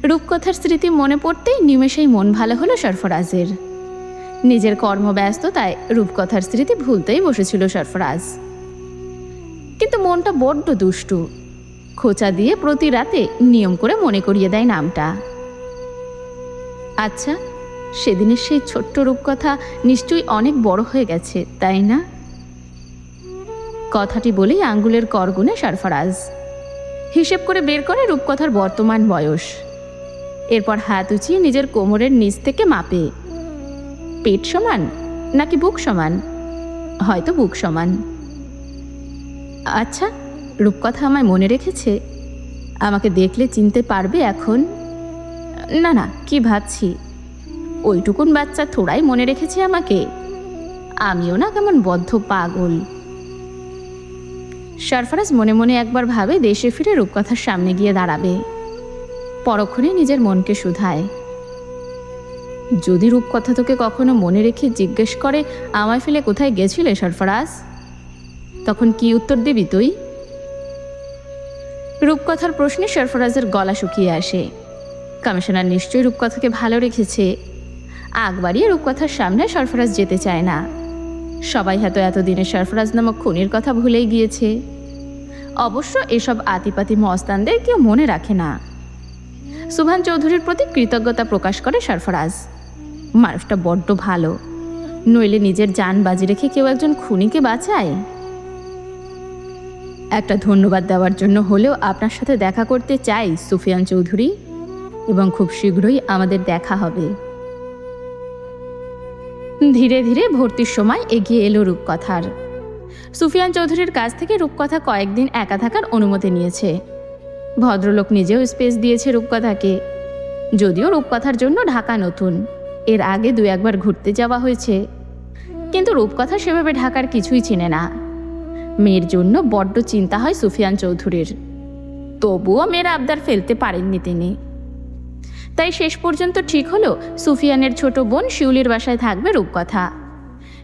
রূপকথার স্মৃতি মনে পড়তেই নিমেষেই মন ভালো হলো সরফরাজের। নিজের কর্মব্যস্ততায় রূপকথার স্মৃতি ভুলতেই বসেছিল সরফরাজ। কিন্তু মনটা বড্ড দুষ্টু, খোঁচা দিয়ে প্রতি রাতে নিয়ম করে মনে করিয়ে দেয় নামটা। আচ্ছা, সেদিনের সেই ছোট্ট রূপকথা নিশ্চয়ই অনেক বড় হয়ে গেছে, তাই না? কথাটি বলেই আঙ্গুলের কর গুনে সরফরাজ হিসেব করে বের করে রূপকথার বর্তমান বয়স। এরপর হাত উঁচিয়ে নিজের কোমরের নিচ থেকে মাপে, পেট সমান নাকি বুক সমান? হয়তো বুক সমান। আচ্ছা, রূপকথা আমায় মনে রেখেছে? আমাকে দেখলে চিনতে পারবে এখন? না না, কি ভাবছি, ওইটুকুন বাচ্চা থোড়াই মনে রেখেছে আমাকে? আমিও না কেমন বদ্ধ পাগল। সরফরাজ মনে মনে একবার ভাবে দেশে ফিরে রূপকথার সামনে গিয়ে দাঁড়াবে। পরক্ষণে নিজের মনকে শুধায়, যদি রূপকথা তোকে কখনো মনে রেখে জিজ্ঞেস করে আমায় ফেলে কোথায় গেছিলে সরফরাজ, তখন কি উত্তর দিবি তুই? রূপকথার প্রশ্নে সরফরাজের গলা শুকিয়ে আসে। কমিশনার নিশ্চয়ই রূপকথাকে ভালো রেখেছে। আগ বাড়িয়ে রূপকথার সামনে সরফরাজ যেতে চায় না। সবাই হয়তো এতদিনে সরফরাজ নামক খুনির কথা ভুলেই গিয়েছে। অবশ্য এসব আতিপাতি মস্তানদের কেউ মনে রাখে না। সুভান চৌধুরীর প্রতি কৃতজ্ঞতা প্রকাশ করে সরফরাজ। মানুষটা বড্ড ভালো, নইলে নিজের জান বাজি রেখে কেউ একজন খুনিকে বাঁচায়? একটা ধন্যবাদ দেওয়ার জন্য হলেও আপনার সাথে দেখা করতে চাই সুফিয়ান চৌধুরী, এবং খুব শীঘ্রই আমাদের দেখা হবে। ধীরে ধীরে ভর্তির সময় এগিয়ে এলো রূপকথার। সুফিয়ান চৌধুরীর কাছ থেকে রূপকথা কয়েকদিন একা থাকার অনুমতি নিয়েছে। ভদ্রলোক নিজেও স্পেস দিয়েছে রূপকথাকে। যদিও রূপকথার জন্য ঢাকা নতুন, এর আগে 2-1 ঘুরতে যাওয়া হয়েছে, কিন্তু রূপকথা সেভাবে ঢাকার কিছুই চিনে না। মেয়ের জন্য বড্ড চিন্তা হয় সুফিয়ান চৌধুরীর, তবুও মেয়ের আবদার ফেলতে পারেননি তিনি। তাই শেষ পর্যন্ত ঠিক হলো সুফিয়ানের ছোট বোন শিউলির বাসায় থাকবে রূপকথা।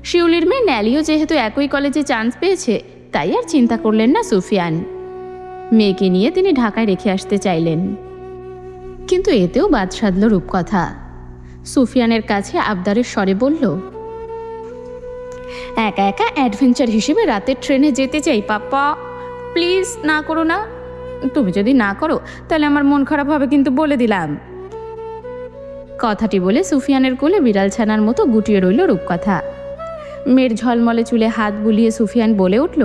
শিউলির মেয়ে ন্যালিও যেহেতু একই কলেজে চান্স পেয়েছে, তাই আর চিন্তা করলেন না সুফিয়ান। মেয়েকে নিয়ে তিনি ঢাকায় রেখে আসতে চাইলেন। কিন্তু এতেও বাদ সাধল রূপকথা। সুফিয়ানের কাছে আবদারের স্বরে বলল, একা একা অ্যাডভেঞ্চার হিসেবে রাতের ট্রেনে যেতে চাই পাপ্পা, প্লিজ না করো না। তুমি যদি না করো তাহলে আমার মন খারাপ হবে, কিন্তু বলে দিলাম। কথাটি বলে সুফিয়ানের কোলে বিড়াল ছানার মতো গুটিয়ে রইল রূপকথা। মেয়ের ঝলমলে চুলে হাত বুলিয়ে সুফিয়ান বলে উঠল,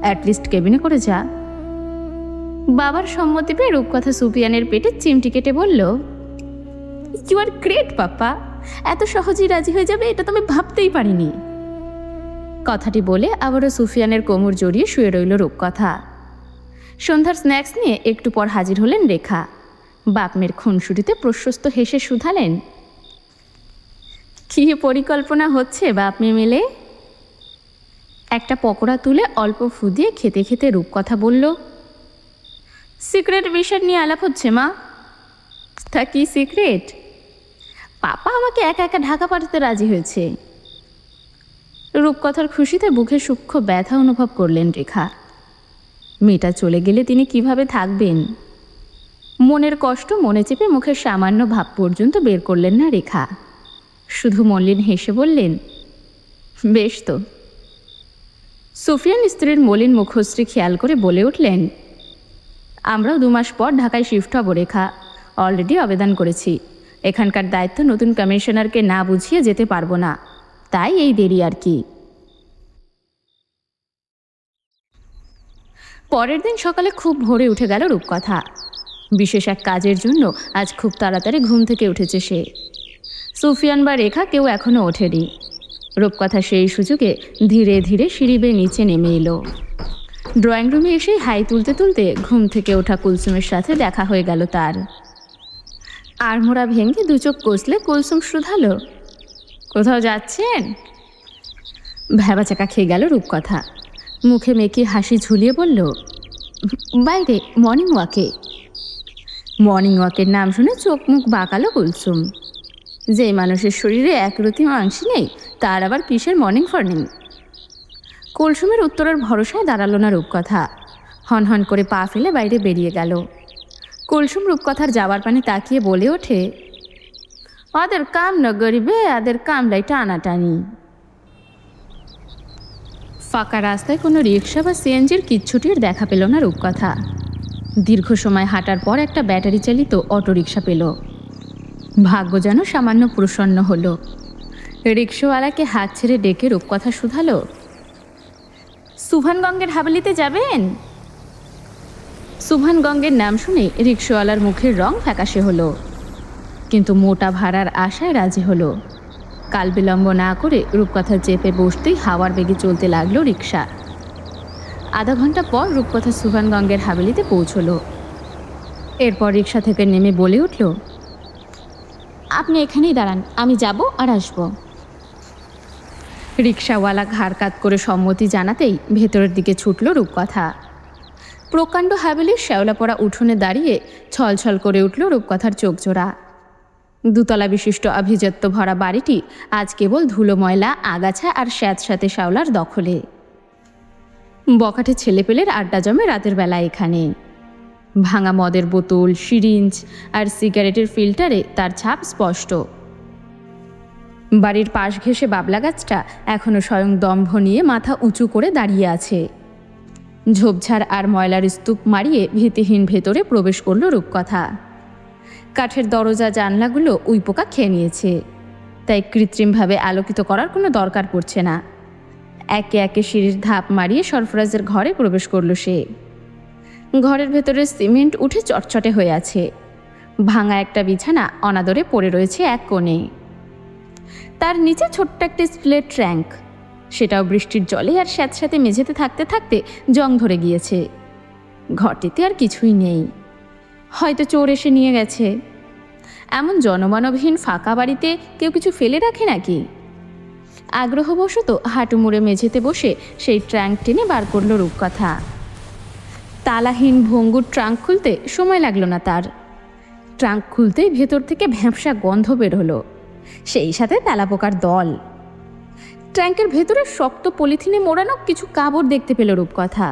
অ্যাটলিস্ট কেবিনে করে যা। বাবার সম্মতি পেয়ে রূপকথা সুফিয়ানের পেটে চিমটি কেটে বলল, ইউ আর গ্রেট পাপ্পা, এত সহজেই রাজি হয়ে যাবে এটা তো আমি ভাবতেই পারিনি। কথাটি বলে আবারও সুফিয়ানের কোমর জড়িয়ে শুয়ে রইল রূপকথা। সন্ধ্যার স্ন্যাক্স নিয়ে একটু পর হাজির হলেন রেখা। বাপ মেয়ের খুনসুটিতে প্রশস্ত হেসে শুধালেন, কী পরিকল্পনা হচ্ছে বাপ মেয়ে মিলে? একটা পকোড়া তুলে অল্প ফু দিয়ে খেতে খেতে রূপকথা বলল, সিক্রেট বিষয় নিয়ে আলাপ হচ্ছে মা। তা কি সিক্রেট? পাপা আমাকে একা একা ঢাকা পাঠাতে রাজি হয়েছে। রূপকথার খুশিতে বুকে সূক্ষ্ম ব্যথা অনুভব করলেন রেখা। মেয়েটা চলে গেলে তিনি কিভাবে থাকবেন? মনের কষ্ট মনে চেপে মুখের সামান্য ভাব পর্যন্ত বের করলেন না রেখা। শুধু মলিন হেসে বললেন, বেশ তো। সুফিয়ান স্ত্রীর মলিন মুখশ্রী খেয়াল করে বলে উঠলেন, আমরাও 2 মাস পর ঢাকায় শিফট হব রেখা। অলরেডি আবেদন করেছি। এখানকার দায়িত্ব নতুন কমিশনারকে না বুঝিয়ে যেতে পারবো না, তাই এই দেরি আর কি। পরের দিন সকালে খুব ভোরে উঠে গেল রূপকথা। বিশেষ এক কাজের জন্য আজ খুব তাড়াতাড়ি ঘুম থেকে উঠেছে সে। সুফিয়ান বা রেখা কেউ এখনও ওঠেনি। রূপকথা সেই সুযোগে ধীরে ধীরে সিঁড়ি বেয়ে নিচে নেমে এলো। ড্রয়িং রুমে এসে হাই তুলতে তুলতে ঘুম থেকে ওঠা কুলসুমের সাথে দেখা হয়ে গেল তার। আড়মোড়া ভেঙে দু চোখ কষলে কুলসুম শুধালো, কোথাও যাচ্ছেন? ভ্যাবাচাকা খেয়ে গেল রূপকথা। মুখে মেকি হাসি ঝুলিয়ে বলল, বাইরে মর্নিং ওয়াকে। মর্নিং ওয়াকের নাম শুনে চোখ মুখ বাঁকালো কুলসুম। যে মানুষের শরীরে একরতি মাংস নেই, তার আবার কিসের মর্নিং ফর্নিং? কুলসুমের উত্তরের ভরসায় দাঁড়ালো না রূপকথা। হনহন করে পা ফেলে বাইরে বেরিয়ে গেল। কুলসুম রূপকথার যাওয়ার পানে তাকিয়ে বলে ওঠে, ওদের কাম না গরিবে, ওদের কামলাই টানাটানি। ফাঁকা রাস্তায় কোনো রিক্সা বা সিএনজির কিচ্ছুটির দেখা পেল না রূপকথা। দীর্ঘ সময় হাঁটার পর একটা ব্যাটারি চালিত অটোরিকশা পেল। ভাগ্য যেন সামান্য প্রসন্ন হলো। রিক্সাওয়ালাকে হাত ছেড়ে ডেকে রূপকথা শুধালো, সুভানগঙ্গের হাভেলিতে যাবেন? সুভানগঙ্গের নাম শুনে রিক্সাওয়ালার মুখের রং ফ্যাকাশে হলো, কিন্তু মোটা ভাড়ার আশায় রাজি হলো। কাল বিলম্ব না করে রূপকথা চেপে বসতেই হাওয়ার বেগে চলতে লাগলো রিক্সা। আধা ঘন্টা পর রূপকথা সুভানগঙ্গের হাভেলিতে পৌঁছলো। এরপর রিক্সা থেকে নেমে বলে উঠল, আপনি এখানেই দাঁড়ান, আমি যাব আর আসব। রিক্সাওয়ালা ঘাড় কাত করে সম্মতি জানাতেই ভেতরের দিকে ছুটল রূপকথা। প্রকাণ্ড হাভেলির শ্যাওলা পড়া উঠোনে দাঁড়িয়ে ছলছল করে উঠল রূপকথার চোখজোড়া। দুতলা বিশিষ্ট আভিজাত্য ভরা বাড়িটি আজ কেবল ধুলো ময়লা, আগাছা আর স্যাঁতস্যাঁতে শ্যাওলার দখলে। বখাটে ছেলেপেলের আড্ডা জমে রাতের বেলা এখানে। ভাঙা মদের বোতল, সিরিঞ্জ আর সিগারেটের ফিল্টারে তার ছাপ স্পষ্ট। বাড়ির পাশ ঘেঁষে বাবলা গাছটা এখনো স্বয়ং দম্ভ নিয়ে মাথা উঁচু করে দাঁড়িয়ে আছে। ঝোপঝাড় আর ময়লার স্তূপ মারিয়ে ভীতিহীন ভেতরে প্রবেশ করল রূপকথা। কাঠের দরজা জানলাগুলো উইপোকা খেয়ে নিয়েছে, তাই কৃত্রিমভাবে আলোকিত করার কোনো দরকার পড়ছে না। একে একে সিঁড়ির ধাপ মারিয়ে সরফরাজের ঘরে প্রবেশ করল সে। ঘরের ভেতরের সিমেন্ট উঠে চটচটে হয়ে আছে। ভাঙা একটা বিছানা অনাদরে পড়ে রয়েছে এক কোণে। তার নিচে ছোট্ট একটা স্প্লেট ট্যাঙ্ক, সেটাও বৃষ্টির জলে আর স্যাঁতস্যাঁতে মেঝেতে থাকতে থাকতে জং ধরে গিয়েছে। ঘরটিতে আর কিছুই নেই, হয়তো চোর এসে নিয়ে গেছে। এমন জনমানবহীন ফাঁকা বাড়িতে কেউ কিছু ফেলে রাখে নাকি? আগ্রহবশত হাঁটু মুড়ে মেঝেতে বসে সেই ট্রাঙ্ক টেনে বার করল রূপকথা। তালাহীন ভঙ্গুর ট্রাঙ্ক খুলতে সময় লাগলো না তার। ট্রাঙ্ক খুলতেই ভেতর থেকে ভ্যাপসা গন্ধ বের হলো, সেই সাথে তেলাপোকার দল। ট্রাঙ্কের ভেতরে শক্ত পলিথিনে মোড়ানো কিছু কাপড় দেখতে পেল রূপকথা,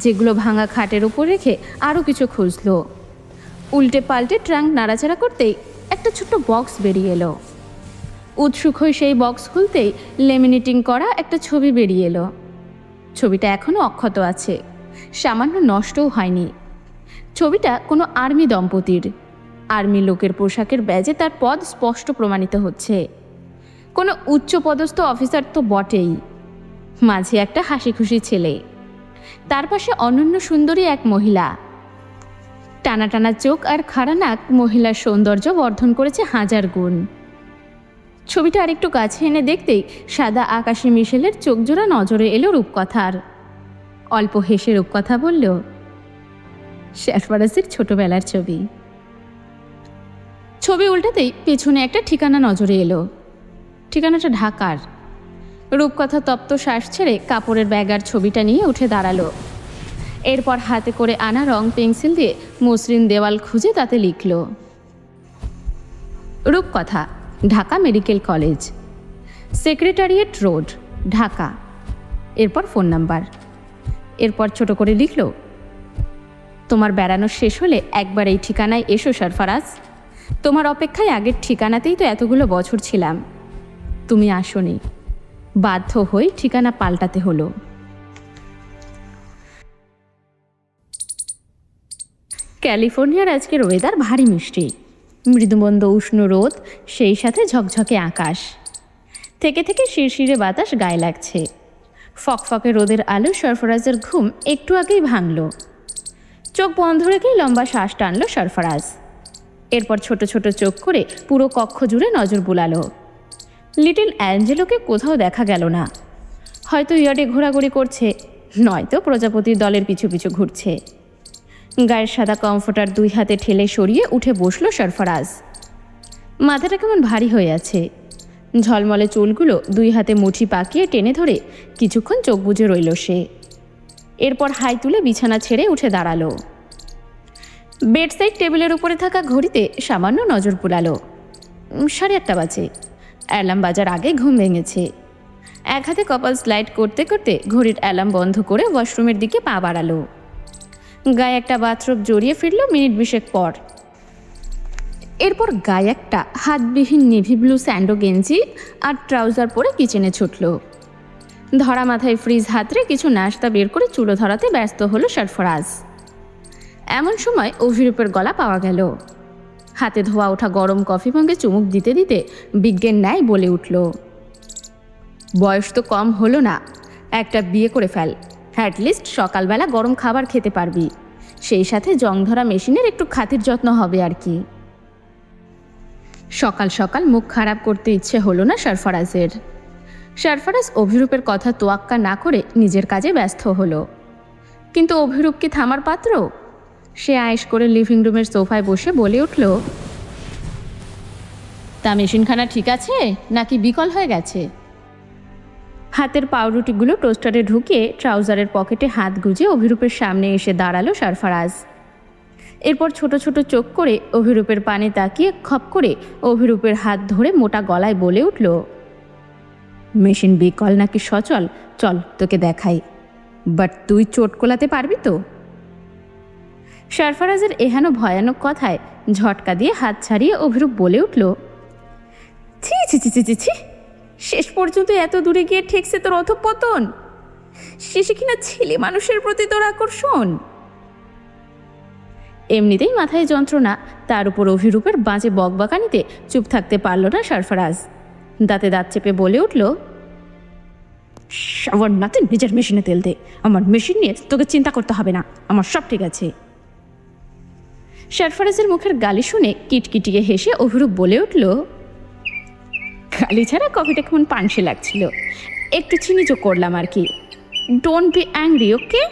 যেগুলো ভাঙা খাটের উপর রেখে আরও কিছু খুঁজল। উল্টে পাল্টে ট্রাঙ্ক নাড়াচাড়া করতেই একটা ছোট্ট বক্স বেরিয়ে এলো। উৎসুক হয়ে সেই বক্স খুলতেই লেমিনেটিং করা একটা ছবি বেরিয়ে এলো। ছবিটা এখনও অক্ষত আছে, সামান্য নষ্টও হয়নি। ছবিটা কোনো আর্মি দম্পতির। আর্মি লোকের পোশাকের ব্যাজে তার পদ স্পষ্ট প্রমাণিত হচ্ছে। কোনো উচ্চপদস্থ অফিসার তো বটেই, মাঝে একটা হাসি খুশি ছেলে, তার পাশে অনন্য সুন্দরী এক মহিলা। টানা টানা চোখ আর খাড়া নাক মহিলার সৌন্দর্য বর্ধন করেছে হাজার গুণ। ছবিটা আরেকটু কাছে এনে দেখতেই সাদা আকাশি মিশেলের চোখজোড়া নজরে এলো রূপকথার। অল্প হেসে রূপকথা বলল, শেরফারাজের ছোটবেলার ছবি। ছবি উল্টাতেই পেছনে একটা ঠিকানা নজরে এলো। ঠিকানাটা ঢাকার। রূপকথা তপ্ত শ্বাস ছেড়ে কাপড়ের ব্যাগ আর ছবিটা নিয়ে উঠে দাঁড়ালো। এরপর হাতে করে আনা রং পেন্সিল দিয়ে মসৃণ দেওয়াল খুঁজে তাতে লিখল, রূপকথা, Dhaka medical college, secretariat road, Dhaka. এরপর ফোন নাম্বার। এরপর ছোট করে লিখল, তোমার বেড়ানো শেষ হলে একবার এই ঠিকানায় এসো সরফরাজ। তোমার অপেক্ষায় আগের ঠিকানাতেই তো এতগুলো বছর ছিলাম, তুমি আসোনি, বাধ্য হয়ে ঠিকানা পাল্টাতে হলো। ক্যালিফোর্নিয়ার আজকের ওয়েদার ভারী মিষ্টি। মৃদুমন্দ উষ্ণ রোদ, সেই সাথে ঝকঝকে আকাশ। থেকে থেকে শিরশিরে বাতাস গায়ে লাগছে। ফকফকে রোদের আলো সরফরাজের ঘুম একটু আগেই ভাঙল। চোখ বন্ধ রেখেই লম্বা শ্বাস টানল সরফরাজ। এরপর ছোট ছোট চোখ করে পুরো কক্ষ জুড়ে নজর বুলালো। লিটল অ্যাঞ্জেলোকে কোথাও দেখা গেল না। হয়তো ইয়ার্ডে ঘোরাঘুরি করছে, নয়তো প্রজাপতির দলের পিছু পিছু ঘুরছে। গায়ের সাদা কমফোর্টার 2 হাতে ঠেলে সরিয়ে উঠে বসলো সরফরাজ। মাথাটা কেমন ভারী হয়ে আছে। ঝলমলে চুলগুলো 2 হাতে মুঠি পাকিয়ে টেনে ধরে কিছুক্ষণ চোখ বুজে রইল সে। এরপর হাই তুলে বিছানা ছেড়ে উঠে দাঁড়ালো। বেডসাইড টেবিলের উপরে থাকা ঘড়িতে সামান্য নজর বুলালো। 1:30 বাজে। অ্যালার্ম বাজার আগে ঘুম ভেঙেছে। এক হাতে কপাল স্লাইড করতে করতে ঘড়ির অ্যালার্ম বন্ধ করে ওয়াশরুমের দিকে পা বাড়ালো। গায়ে একটা বাথরোব জড়িয়ে ফিরল মিনিট 20 পর। এরপর গায়ে একটা হাতবিহীন নেভি ব্লু স্যান্ডো গেঞ্জি আর ট্রাউজার পরে কিচেনে ছুটল। ধরা মাথায় ফ্রিজ হাতড়ে কিছু নাস্তা বের করে চুলো ধরাতে ব্যস্ত হলো সরফরাজ। এমন সময় অভিরূপের গলা পাওয়া গেল। হাতে ধোয়া ওঠা গরম কফি মগে চুমুক দিতে দিতে বিজ্ঞের ন্যায় বলে উঠল, বয়স তো কম হলো না, একটা বিয়ে করে ফেল। অ্যাটলিস্ট সকালবেলা গরম খাবার খেতে পারবি, সেই সাথে জং ধরা মেশিনের একটু খাতির যত্ন হবে আর কি। সকাল সকাল মুখ খারাপ করতে ইচ্ছে হলো না সরফরাজের। সরফরাজ অভিরূপের কথা তোয়াক্কা না করে নিজের কাজে ব্যস্ত হলো। কিন্তু অভিরূপ কি থামার পাত্র? সে আয়েশ করে লিভিং রুমের সোফায় বসে বলে উঠল, তা মেশিনখানা ঠিক আছে নাকি বিকল হয়ে গেছে? হাতের পাউরুটিগুলো টোস্টারে ঢুকিয়ে ট্রাউজারের পকেটে হাত গুজে অভিরূপের সামনে এসে দাঁড়ালো সরফরাজ। এরপর ছোট ছোট চোখ করে অভিরূপের পানে তাকিয়ে খপ করে অভিরূপের হাত ধরে মোটা গলায় বলে উঠল, মেশিন বিকল নাকি সচল চল তোকে দেখাই, বাট তুই চোট কোলাতে পারবি তো? সরফরাজের এহেন ভয়ানক কথায় ঝটকা দিয়ে হাত ছাড়িয়ে অভিরূপ বলে উঠল, ছি ছি ছি ছি ছি, শেষ পর্যন্ত এত দূরে গিয়ে ঠেকছে তোর অধঃপতন। শেষে কিনা ছেলে মানুষের প্রতি তোর আকর্ষণ। এমনিতেই মাথায় যন্ত্রণা, তার উপর অভিরূপের বাজে বকবাকানিতে চুপ থাকতে পারল না সরফরাজ। দাঁতে দাঁত চেপে বলে উঠল, সবার নাতে নিজের মেশিনে তেল দে, আমার মেশিন নিয়ে তোকে চিন্তা করতে হবে না, আমার সব ঠিক আছে। সরফরাজের মুখের গালি শুনে কিটকিটিয়ে হেসে অভিরূপ বলে উঠল, গালি ছাড়া কফিটা কেমন পানসে লাগছিল, একটু চিনি যোগ করলাম আর কি। ডোন্ট বি অ্যাংরি, ওকে?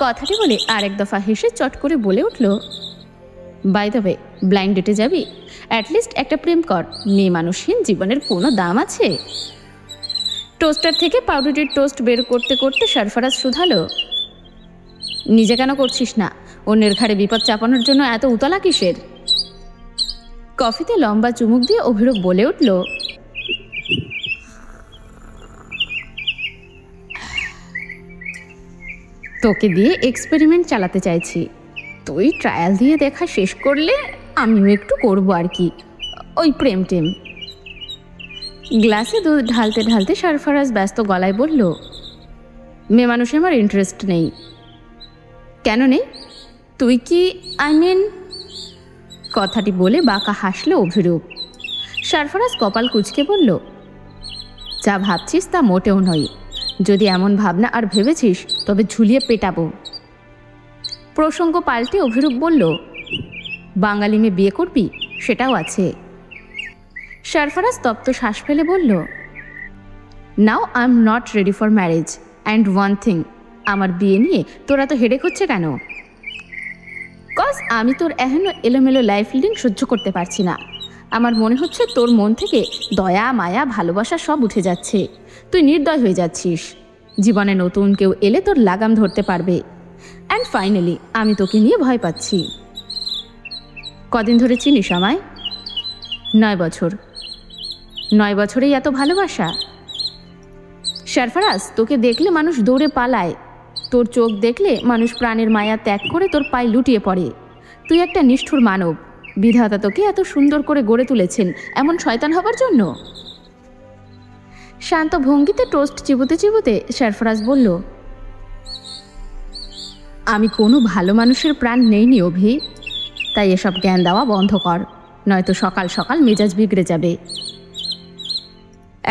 কথাটি বলে আরেক দফা হেসে চট করে বলে উঠল, বাই দ্য ওয়ে, ব্লাইন্ড ডেটে যাবি? অ্যাটলিস্ট একটা প্রেম কর, মেয়ে মানুষহীন জীবনের কোনো দাম আছে? টোস্টার থেকে পাউরুটির টোস্ট বের করতে করতে সরফরাজ শুধালো, নিজে কেন করছিস না? অন্যের ঘাড়ে বিপদ চাপানোর জন্য এত উতলা কিসের? কফিতে লম্বা চুমুক দিয়ে অভিরূপ বলে উঠল, তোকে দিয়ে এক্সপেরিমেন্ট চালাতে চাইছি, তুই ট্রায়াল দিয়ে দেখা শেষ করলে আমিও একটু করবো আর কি, ওই প্রেম টেম। গ্লাসে দুধ ঢালতে ঢালতে সরফরাজ ব্যস্ত গলায় বলল, মেয়ে মানুষে আমার ইন্টারেস্ট নেই। কেন নেই? তুই কি কথাটি বলে বাঁকা হাসলো অভিরূপ। সরফরাজ কপাল কুঁচকে বলল, যা ভাবছিস তা মোটেও নয়, যদি এমন ভাবনা আর ভেবেছিস তবে ঝুলিয়ে পেটাবো। প্রসঙ্গ পাল্টে অভিরূপ বলল, বাঙালি মেয়ে বিয়ে করবি? সেটাও আছে। সরফরাজ তপ্ত শ্বাস ফেলে বলল, now I am not ready for marriage, and one thing, আমার বিয়ে নিয়ে তোরা তো হেডেক হচ্ছে কেন? কজ আমি তোর এহেন এলোমেলো লাইফ লিডিং সহ্য করতে পারছি না। আমার মনে হচ্ছে তোর মন থেকে দয়া মায়া ভালোবাসা সব উঠে যাচ্ছে, তুই নির্দয় হয়ে যাচ্ছিস। জীবনে নতুন কেউ এলে তোর লাগাম ধরতে পারবে। অ্যান্ড ফাইনালি আমি তোকে নিয়ে ভয় পাচ্ছি। কদিন ধরে চিনিস আমায়? 9 বছর। 9 বছরেই এত ভালোবাসা? সরফরাজ, তোকে দেখলে মানুষ দৌড়ে পালায়, তোর চোখ দেখলে মানুষ প্রাণের মায়া ত্যাগ করে তোর পায়ে লুটিয়ে পড়ে। তুই একটা নিষ্ঠুর মানব, বিধাতা তোকে এত সুন্দর করে গড়ে তুলেছেন এমন শয়তান হবার জন্য? শান্ত ভঙ্গিতে টোস্ট চিবুতে চিবুতে সরফরাজ বলল, আমি কোনো ভালো মানুষের প্রাণ নেইনি অভি, তাই এসব জ্ঞান দেওয়া বন্ধ কর, নয়তো সকাল সকাল মেজাজ বিগড়ে যাবে।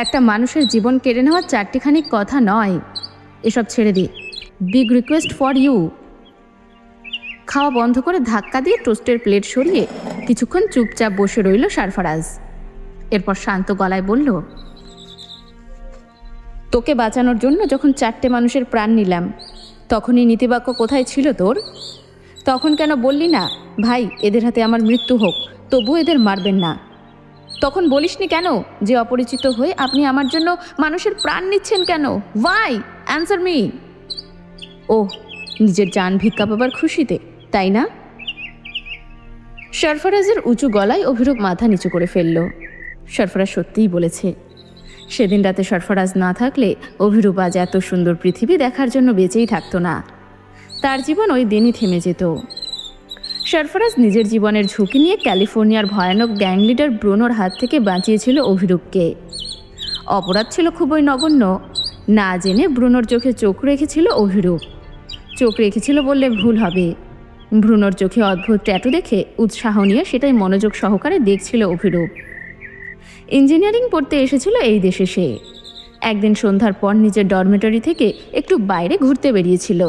একটা মানুষের জীবন কেড়ে নেওয়ার 4টিখানি কথা নয়, এসব ছেড়ে দে। Big request for you. খাওয়া বন্ধ করে ধাক্কা দিয়ে টোস্টের প্লেট সরিয়ে কিছুক্ষণ চুপচাপ বসে রইল সরফরাজ। এরপর শান্ত গলায় বলল, তোকে বাঁচানোর জন্য যখন 4টে মানুষের প্রাণ নিলাম, তখনই নীতিবাক্য কোথায় ছিল তোর? তখন কেন বললি না, ভাই এদের হাতে আমার মৃত্যু হোক, তবু এদের মারবেন না? তখন বলিসনি কেন যে অপরিচিত হয়ে আপনি আমার জন্য মানুষের প্রাণ নিচ্ছেন কেন? ওয়াই? Answer me. ওহ, নিজের জান ভিক্ষা পাবার খুশিতে, তাই না? সরফরাজের উঁচু গলায় অভিরূপ মাথা নিচু করে ফেলল। সরফরাজ সত্যিই বলেছে। সেদিন রাতে সরফরাজ না থাকলে অভিরূপ আজ এত সুন্দর পৃথিবী দেখার জন্য বেঁচেই থাকতো না। তার জীবন ওই দিনই থেমে যেত। সরফরাজ নিজের জীবনের ঝুঁকি নিয়ে ক্যালিফোর্নিয়ার ভয়ানক গ্যাং লিডার ব্রুনোর হাত থেকে বাঁচিয়েছিল অভিরূপকে। অপরাধ ছিল খুবই নগণ্য। না জেনে ব্রুনোর চোখে চোখ রেখেছিল অভিরূপ। চোখ রেখেছিল বললে ভুল হবে। ব্রুনোর চোখে অদ্ভুত ট্যাটু দেখে উৎসাহ নিয়ে সেটাই মনোযোগ সহকারে দেখছিল অভিরূপ। ইঞ্জিনিয়ারিং পড়তে এসেছিল এই দেশে সে। একদিন সন্ধ্যার পর নিজের ডরমেটরি থেকে একটু বাইরে ঘুরতে বেরিয়েছিল।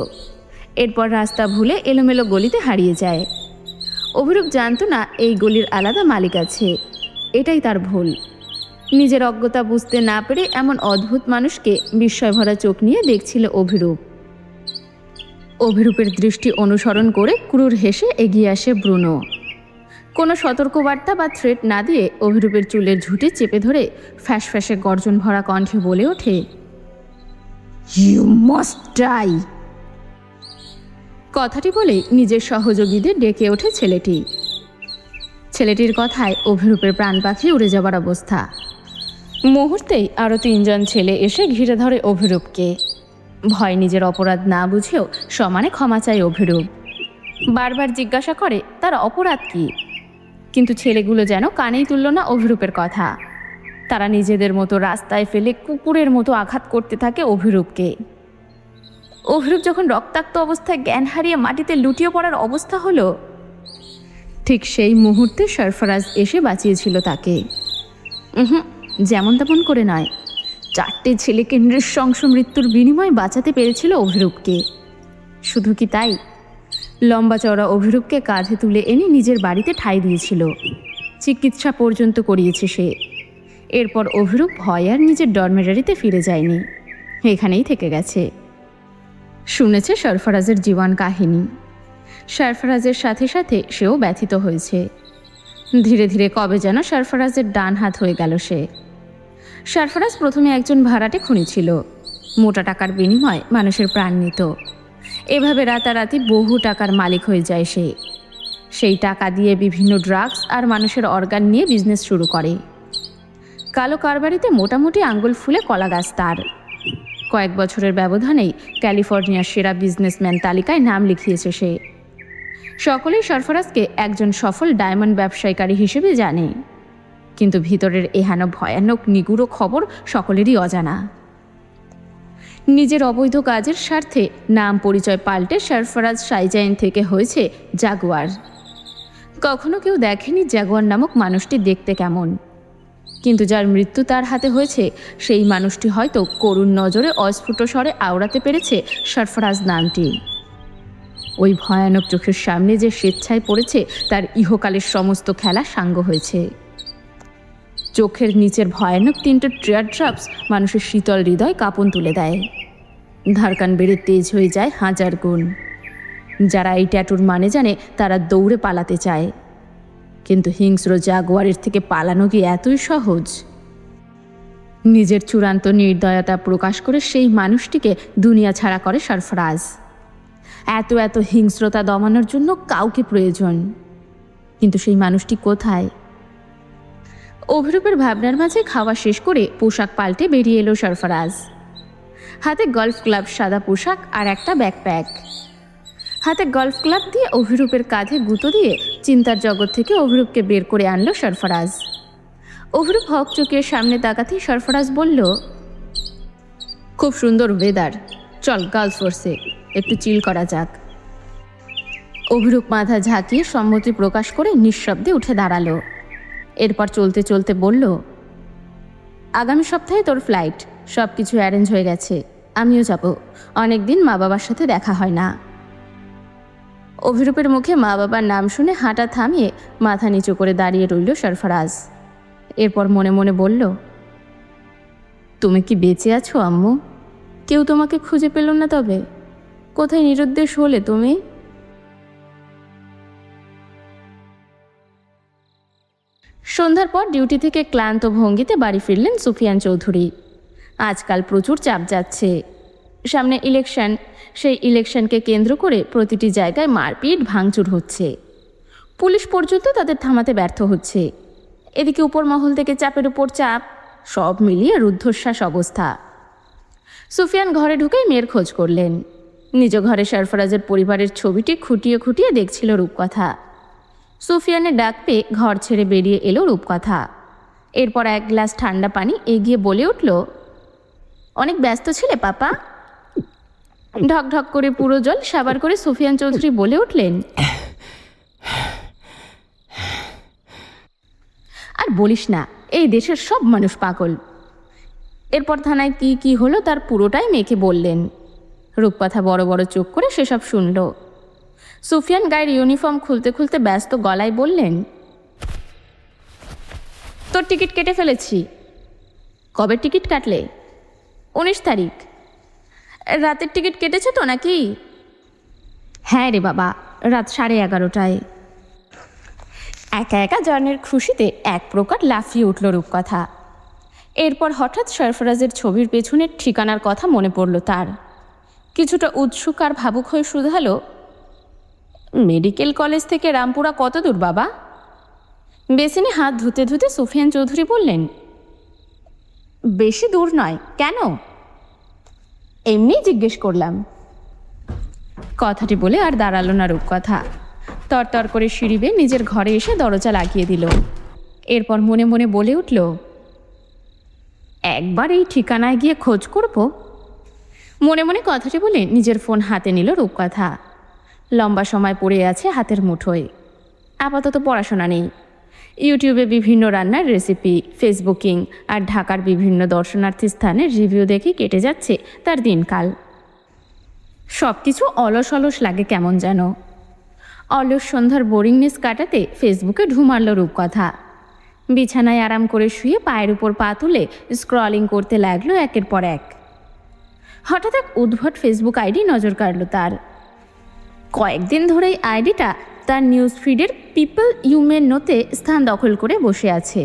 এরপর রাস্তা ভুলে এলোমেলো গলিতে হারিয়ে যায়। অভিরূপ জানতো না এই গলির আলাদা মালিক আছে। এটাই তার ভুল। নিজের অজ্ঞতা বুঝতে না পেরে এমন অদ্ভুত মানুষকে বিস্ময়ভরা চোখ নিয়ে দেখছিল অভিরূপ। অভিরূপের দৃষ্টি অনুসরণ করে ক্রূর হেসে এগিয়ে আসে ব্রুনো। কোনো সতর্কবার্তা বা থ্রেট না দিয়ে অভিরূপের চুলের ঝুঁটি চেপে ধরে ফ্যাঁস ফ্যাঁসে গর্জন ভরা কণ্ঠে বলে ওঠে, ইউ মাস্ট ডাই। কথাটি বলে নিজের সহযোগীদের ডেকে ওঠে ছেলেটি। ছেলেটির কথায় অভিরূপের প্রাণ পাখি উড়ে যাবার অবস্থা। মুহূর্তেই আরও 3 জন ছেলে এসে ঘিরে ধরে অভিরূপকে। ভয় নিজের অপরাধ না বুঝেও সমানে ক্ষমা চায় অভিরূপ। বারবার জিজ্ঞাসা করে তার অপরাধ কী, কিন্তু ছেলেগুলো যেন কানেই তুলল না অভিরূপের কথা। তারা নিজেদের মতো রাস্তায় ফেলে কুকুরের মতো আঘাত করতে থাকে অভিরূপকে। অভিরূপ যখন রক্তাক্ত অবস্থায় জ্ঞান হারিয়ে মাটিতে লুটিয়ে পড়ার অবস্থা হলো, ঠিক সেই মুহূর্তে সরফরাজ এসে বাঁচিয়েছিল তাকে। যেমন তেমন করে নয়, 4টে ছেলেকে নৃশংস মৃত্যুর বিনিময়ে বাঁচাতে পেরেছিল অভিরূপকে। শুধু কি তাই, লম্বা চওড়া অভিরূপকে কাঁধে তুলে এনে নিজের বাড়িতে ঠাঁই দিয়েছিল। চিকিৎসা পর্যন্ত করিয়েছে সে। এরপর অভিরূপ ভয় আর নিজের ডরমেটরিতে ফিরে যায়নি, এখানেই থেকে গেছে। শুনেছে সরফরাজের জীবন কাহিনী। সরফরাজের সাথে সাথে সেও ব্যথিত হয়েছে। ধীরে ধীরে কবে যেন সরফরাজের ডান হাত হয়ে গেল সে। সরফরাজ প্রথমে একজন ভাড়াটে খুনি ছিল। মোটা টাকার বিনিময়ে মানুষের প্রাণ নিত। এভাবে রাতারাতি বহু টাকার মালিক হয়ে যায় সে। সেই টাকা দিয়ে বিভিন্ন ড্রাগস আর মানুষের অর্গান নিয়ে বিজনেস শুরু করে। কালো কারবারিতে মোটামুটি আঙ্গুল ফুলে কলা গাছ তার। কয়েক বছরের ব্যবধানেই ক্যালিফোর্নিয়ার সেরা বিজনেসম্যান তালিকায় নাম লিখিয়েছে সে। সকলেই সরফরাজকে একজন সফল ডায়মন্ড ব্যবসায়ীকারী হিসেবে জানে, কিন্তু ভিতরের এহেন ভয়ানক নিগুড়ো খবর সকলেরই অজানা। নিজের অবৈধ কাজের স্বার্থে নাম পরিচয় পাল্টে সরফরাজ শাইজাইন থেকে হয়েছে জাগুয়ার। কখনো কেউ দেখেনি জাগুয়ার নামক মানুষটি দেখতে কেমন, কিন্তু যার মৃত্যু তার হাতে হয়েছে সেই মানুষটি হয়তো করুণ নজরে অস্ফুট স্বরে আওড়াতে পেরেছে সরফরাজ নামটি। ওই ভয়ানক চোখের সামনে যে স্বেচ্ছায় পড়েছে তার ইহকালের সমস্ত খেলা সাঙ্গ হয়েছে। চোখের নিচের ভয়ানক 3টে টিয়ার ড্রপস মানুষের শীতল হৃদয় কাঁপন তুলে দেয়। ধারকান বেড়ে তেজ হয়ে যায় 1000 গুণ। যারা এই ট্যাটুর মানে জানে তারা দৌড়ে পালাতে চায়, কিন্তু হিংস্র জাগুয়ারের থেকে পালানো কি এতই সহজ? নিজের চূড়ান্ত নির্দয়তা প্রকাশ করে সেই মানুষটিকে দুনিয়া ছাড়া করে সরফরাজ। এত হিংস্রতা দমানোর জন্য কাউকে প্রয়োজন, কিন্তু সেই মানুষটি কোথায়? অভিরূপের ভাবনার মাঝে খাওয়া শেষ করে পোশাক পাল্টে বেরিয়ে এলো সরফরাজ। হাতে গল্ফ ক্লাব সাদা পোশাক আর একটা ব্যাকপ্যাক। হাতে গল্ফ ক্লাব দিয়ে অভিরূপের কাঁধে গুঁতো দিয়ে চিন্তার জগৎ থেকে অভিরূপকে বের করে আনলো সরফরাজ। অভিরূপ হক চোখের সামনে তাকাতেই সরফরাজ বলল, খুব সুন্দর ওয়েদার, চল গার্লস ফোর্সে একটু চিল করা যাক। অভিরূপ মাথা ঝাঁকিয়ে সম্মতি প্রকাশ করে নিঃশব্দে উঠে দাঁড়ালো। এরপর চলতে চলতে বলল, আগামী সপ্তাহে তোর ফ্লাইট, সব কিছু অ্যারেঞ্জ হয়ে গেছে, আমিও যাব। অনেকদিন মা বাবার সাথে দেখা হয় না। অভিরূপের মুখে মা বাবার নাম শুনে হাঁটা থামিয়ে মাথা নিচু করে দাঁড়িয়ে রইল সরফরাজ। এরপর মনে মনে বলল, তুমি কি বেঁচে আছো আম্মু? কেউ তোমাকে খুঁজে পেল না তবে? কোথায় নিরুদ্দেশ হলে তুমি? সন্ধ্যার পর ডিউটি থেকে ক্লান্ত ভঙ্গিতে বাড়ি ফিরলেন সুফিয়ান চৌধুরী। আজকাল প্রচুর চাপ যাচ্ছে, সামনে ইলেকশন। সেই ইলেকশনকে কেন্দ্র করে প্রতিটি জায়গায় মারপিট ভাঙচুর হচ্ছে, পুলিশ পর্যন্ত তাদের থামাতে ব্যর্থ হচ্ছে। এদিকে উপর মহল থেকে চাপের উপর চাপ, সব মিলিয়ে রুদ্ধশ্বাস অবস্থা। সুফিয়ান ঘরে ঢুকেই মেয়ের খোঁজ করলেন। নিজ ঘরে সরফরাজের পরিবারের ছবিটি খুঁটিয়ে খুঁটিয়ে দেখছিল রূপকথা। সুফিয়ানের ডাক পেয়ে ঘর ছেড়ে বেরিয়ে এলো রূপকথা। এরপর এক গ্লাস ঠান্ডা পানি এগিয়ে বলে উঠল, অনেক ব্যস্ত ছিলে পাপা? ঢক ঢক করে পুরো জল সাবার করে সুফিয়ান চৌধুরী বলে উঠলেন, আর বলিস না, এই দেশের সব মানুষ পাগল। এরপর থানায় কি কি হলো তার পুরোটাই মেয়েকে বললেন। রূপকথা বড় বড় চোখ করে সেসব শুনল। সুফিয়ান গায়ের ইউনিফর্ম খুলতে খুলতে ব্যস্ত গলায় বললেন, তোর টিকিট কেটে ফেলেছি। কবে টিকিট কাটলে? 19 তারিখ। রাতের টিকিট কেটেছে তো নাকি? হ্যাঁ রে বাবা, রাত 11:30টায়। একা একা জনের খুশিতে এক প্রকার লাফিয়ে উঠল রূপকথা। এরপর হঠাৎ সরফরাজের ছবির পেছনের ঠিকানার কথা মনে পড়ল তার। কিছুটা উৎসুক আর ভাবুক হয়ে শুধালো, মেডিকেল কলেজ থেকে রামপুরা কত দূর বাবা? বেসিনে হাত ধুতে ধুতে সুফিয়ান চৌধুরী বললেন, বেশি দূর নয়। কেন? এমনি জিজ্ঞেস করলাম। কথাটি বলে আর দাঁড়ালো না রূপকথা। তরতর করে সিঁড়ি বেয়ে নিজের ঘরে এসে দরজা লাগিয়ে দিল। এরপর মনে মনে বলে উঠল, একবার এই ঠিকানায় গিয়ে খোঁজ করব। মনে মনে কথাটি বলে নিজের ফোন হাতে নিল রূপকথা। লম্বা সময় পড়ে আছে হাতের মুঠোয়। আপাতত পড়াশোনা নেই। ইউটিউবে বিভিন্ন রান্নার রেসিপি, ফেসবুকিং আর ঢাকার বিভিন্ন দর্শনার্থী স্থানের রিভিউ দেখে কেটে যাচ্ছে তার দিনকাল। সব কিছু অলস অলস লাগে কেমন যেন। অলস সন্ধ্যার বোরিংনেস কাটাতে ফেসবুকে ঢুমারল রূপকথা। বিছানায় আরাম করে শুয়ে পায়ের উপর পা তুলে স্ক্রলিং করতে লাগলো একের পর এক। হঠাৎ এক উদ্ভট ফেসবুক আইডি নজর কাড়ল তার। কয়েকদিন ধরেই আইডিটা তার নিউজ ফিডের পিপল ইউ মে নোতে স্থান দখল করে বসে আছে।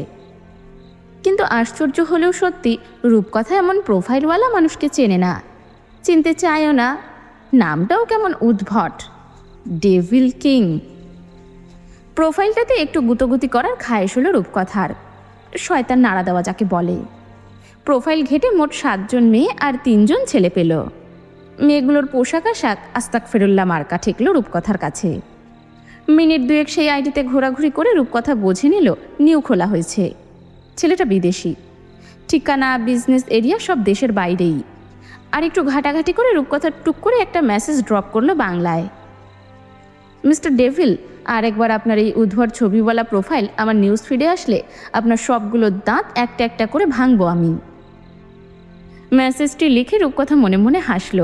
কিন্তু আশ্চর্য হলেও সত্যি, রূপকথা এমন প্রোফাইলওয়ালা মানুষকে চেনে না, চিনতে চায়ও না। নামটাও কেমন উদ্ভট, ডেভিল কিং। প্রোফাইলটাতে একটু গুতোগুতি করার খায়েশ হলো রূপকথার। শয়তান নাড়া দেওয়া যাকে বলে। প্রোফাইল ঘেটে মোট 7 জন মেয়ে আর 3 জন ছেলে পেল। মেয়েগুলোর পোশাক আশাক আস্তাগফিরুল্লাহ মার্কা ঠেকল রূপকথার কাছে। মিনিট 2 সেই আইডিতে ঘোরাঘুরি করে রূপকথা বুঝে নিল নিউ খোলা হয়েছে। ছেলেটা বিদেশি, ঠিকানা, বিজনেস এরিয়া সব দেশের বাইরেই। আর একটু ঘাটাঘাটি করে রূপকথা টুক করে একটা মেসেজ ড্রপ করলো বাংলায়, মিস্টার ডেভিল, আর একবার আপনার এই উদ্ভট ছবিওয়ালা প্রোফাইল আমার নিউজ ফিডে আসলে আপনার সবগুলো দাঁত একটা একটা করে ভাঙবো আমি। মেসেজটি লিখে রূপকথা মনে মনে হাসল।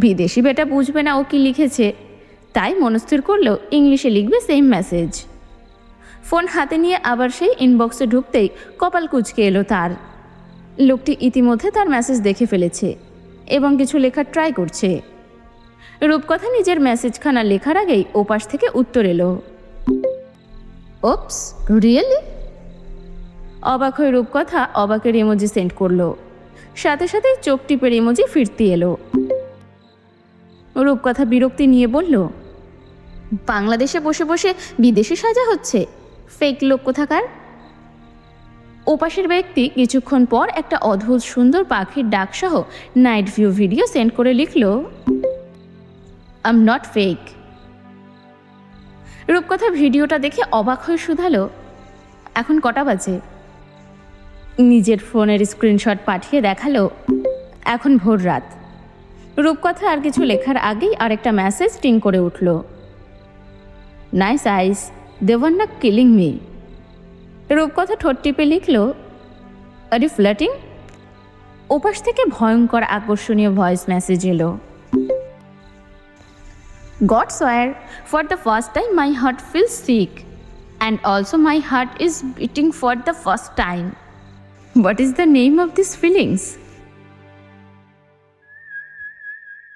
বিদেশি বেটা বুঝবে না ও কি লিখেছে, তাই মনস্থির করলো ইংলিশে লিখবে সেম মেসেজ। ফোন হাতে নিয়ে আবার সেই ইনবক্সে ঢুকতেই কপাল কুঁচকে এলো তার। লোকটি ইতিমধ্যে তার মেসেজ দেখে ফেলেছে এবং কিছু লেখার ট্রাই করছে। রূপকথা নিজের মেসেজখানা লেখার আগেই ওপাশ থেকে উত্তর এলো, ওপস, রিয়েলি? অবাক হয়ে রূপকথা অবাকের ইমোজি সেন্ড করলো। সাথে সাথে চোখ টিপের ইমোজি ফিরতি এলো। রূপকথা বিরক্তি নিয়ে বলল, বাংলাদেশে বসে বসে বিদেশি সাজা হচ্ছে, ফেক লোক কোথাকার। ওপাশের ব্যক্তি কিছুক্ষণ পর একটা অদ্ভুত সুন্দর পাখির ডাকসহ নাইট ভিউ ভিডিও সেন্ড করে লিখল, আই এম নট ফেক। রূপকথা ভিডিওটা দেখে অবাক হয়ে শুধালো, এখন কটা বাজে? নিজের ফোনের স্ক্রিনশট পাঠিয়ে দেখালো, এখন ভোর রাত। রূপকথা আর কিছু লেখার আগেই আরেকটা মেসেজ টিং করে উঠল, nice eyes, they were not killing me. Rupkotha ঠোঁট টিপে লিখল, আর ইউ ফ্লার্টিং? ওপাশ থেকে ভয়ঙ্কর আকর্ষণীয় ভয়েস মেসেজ এলো, God swear, for the first time my heart feels sick and also my heart is beating for the first time. What is the name of these feelings?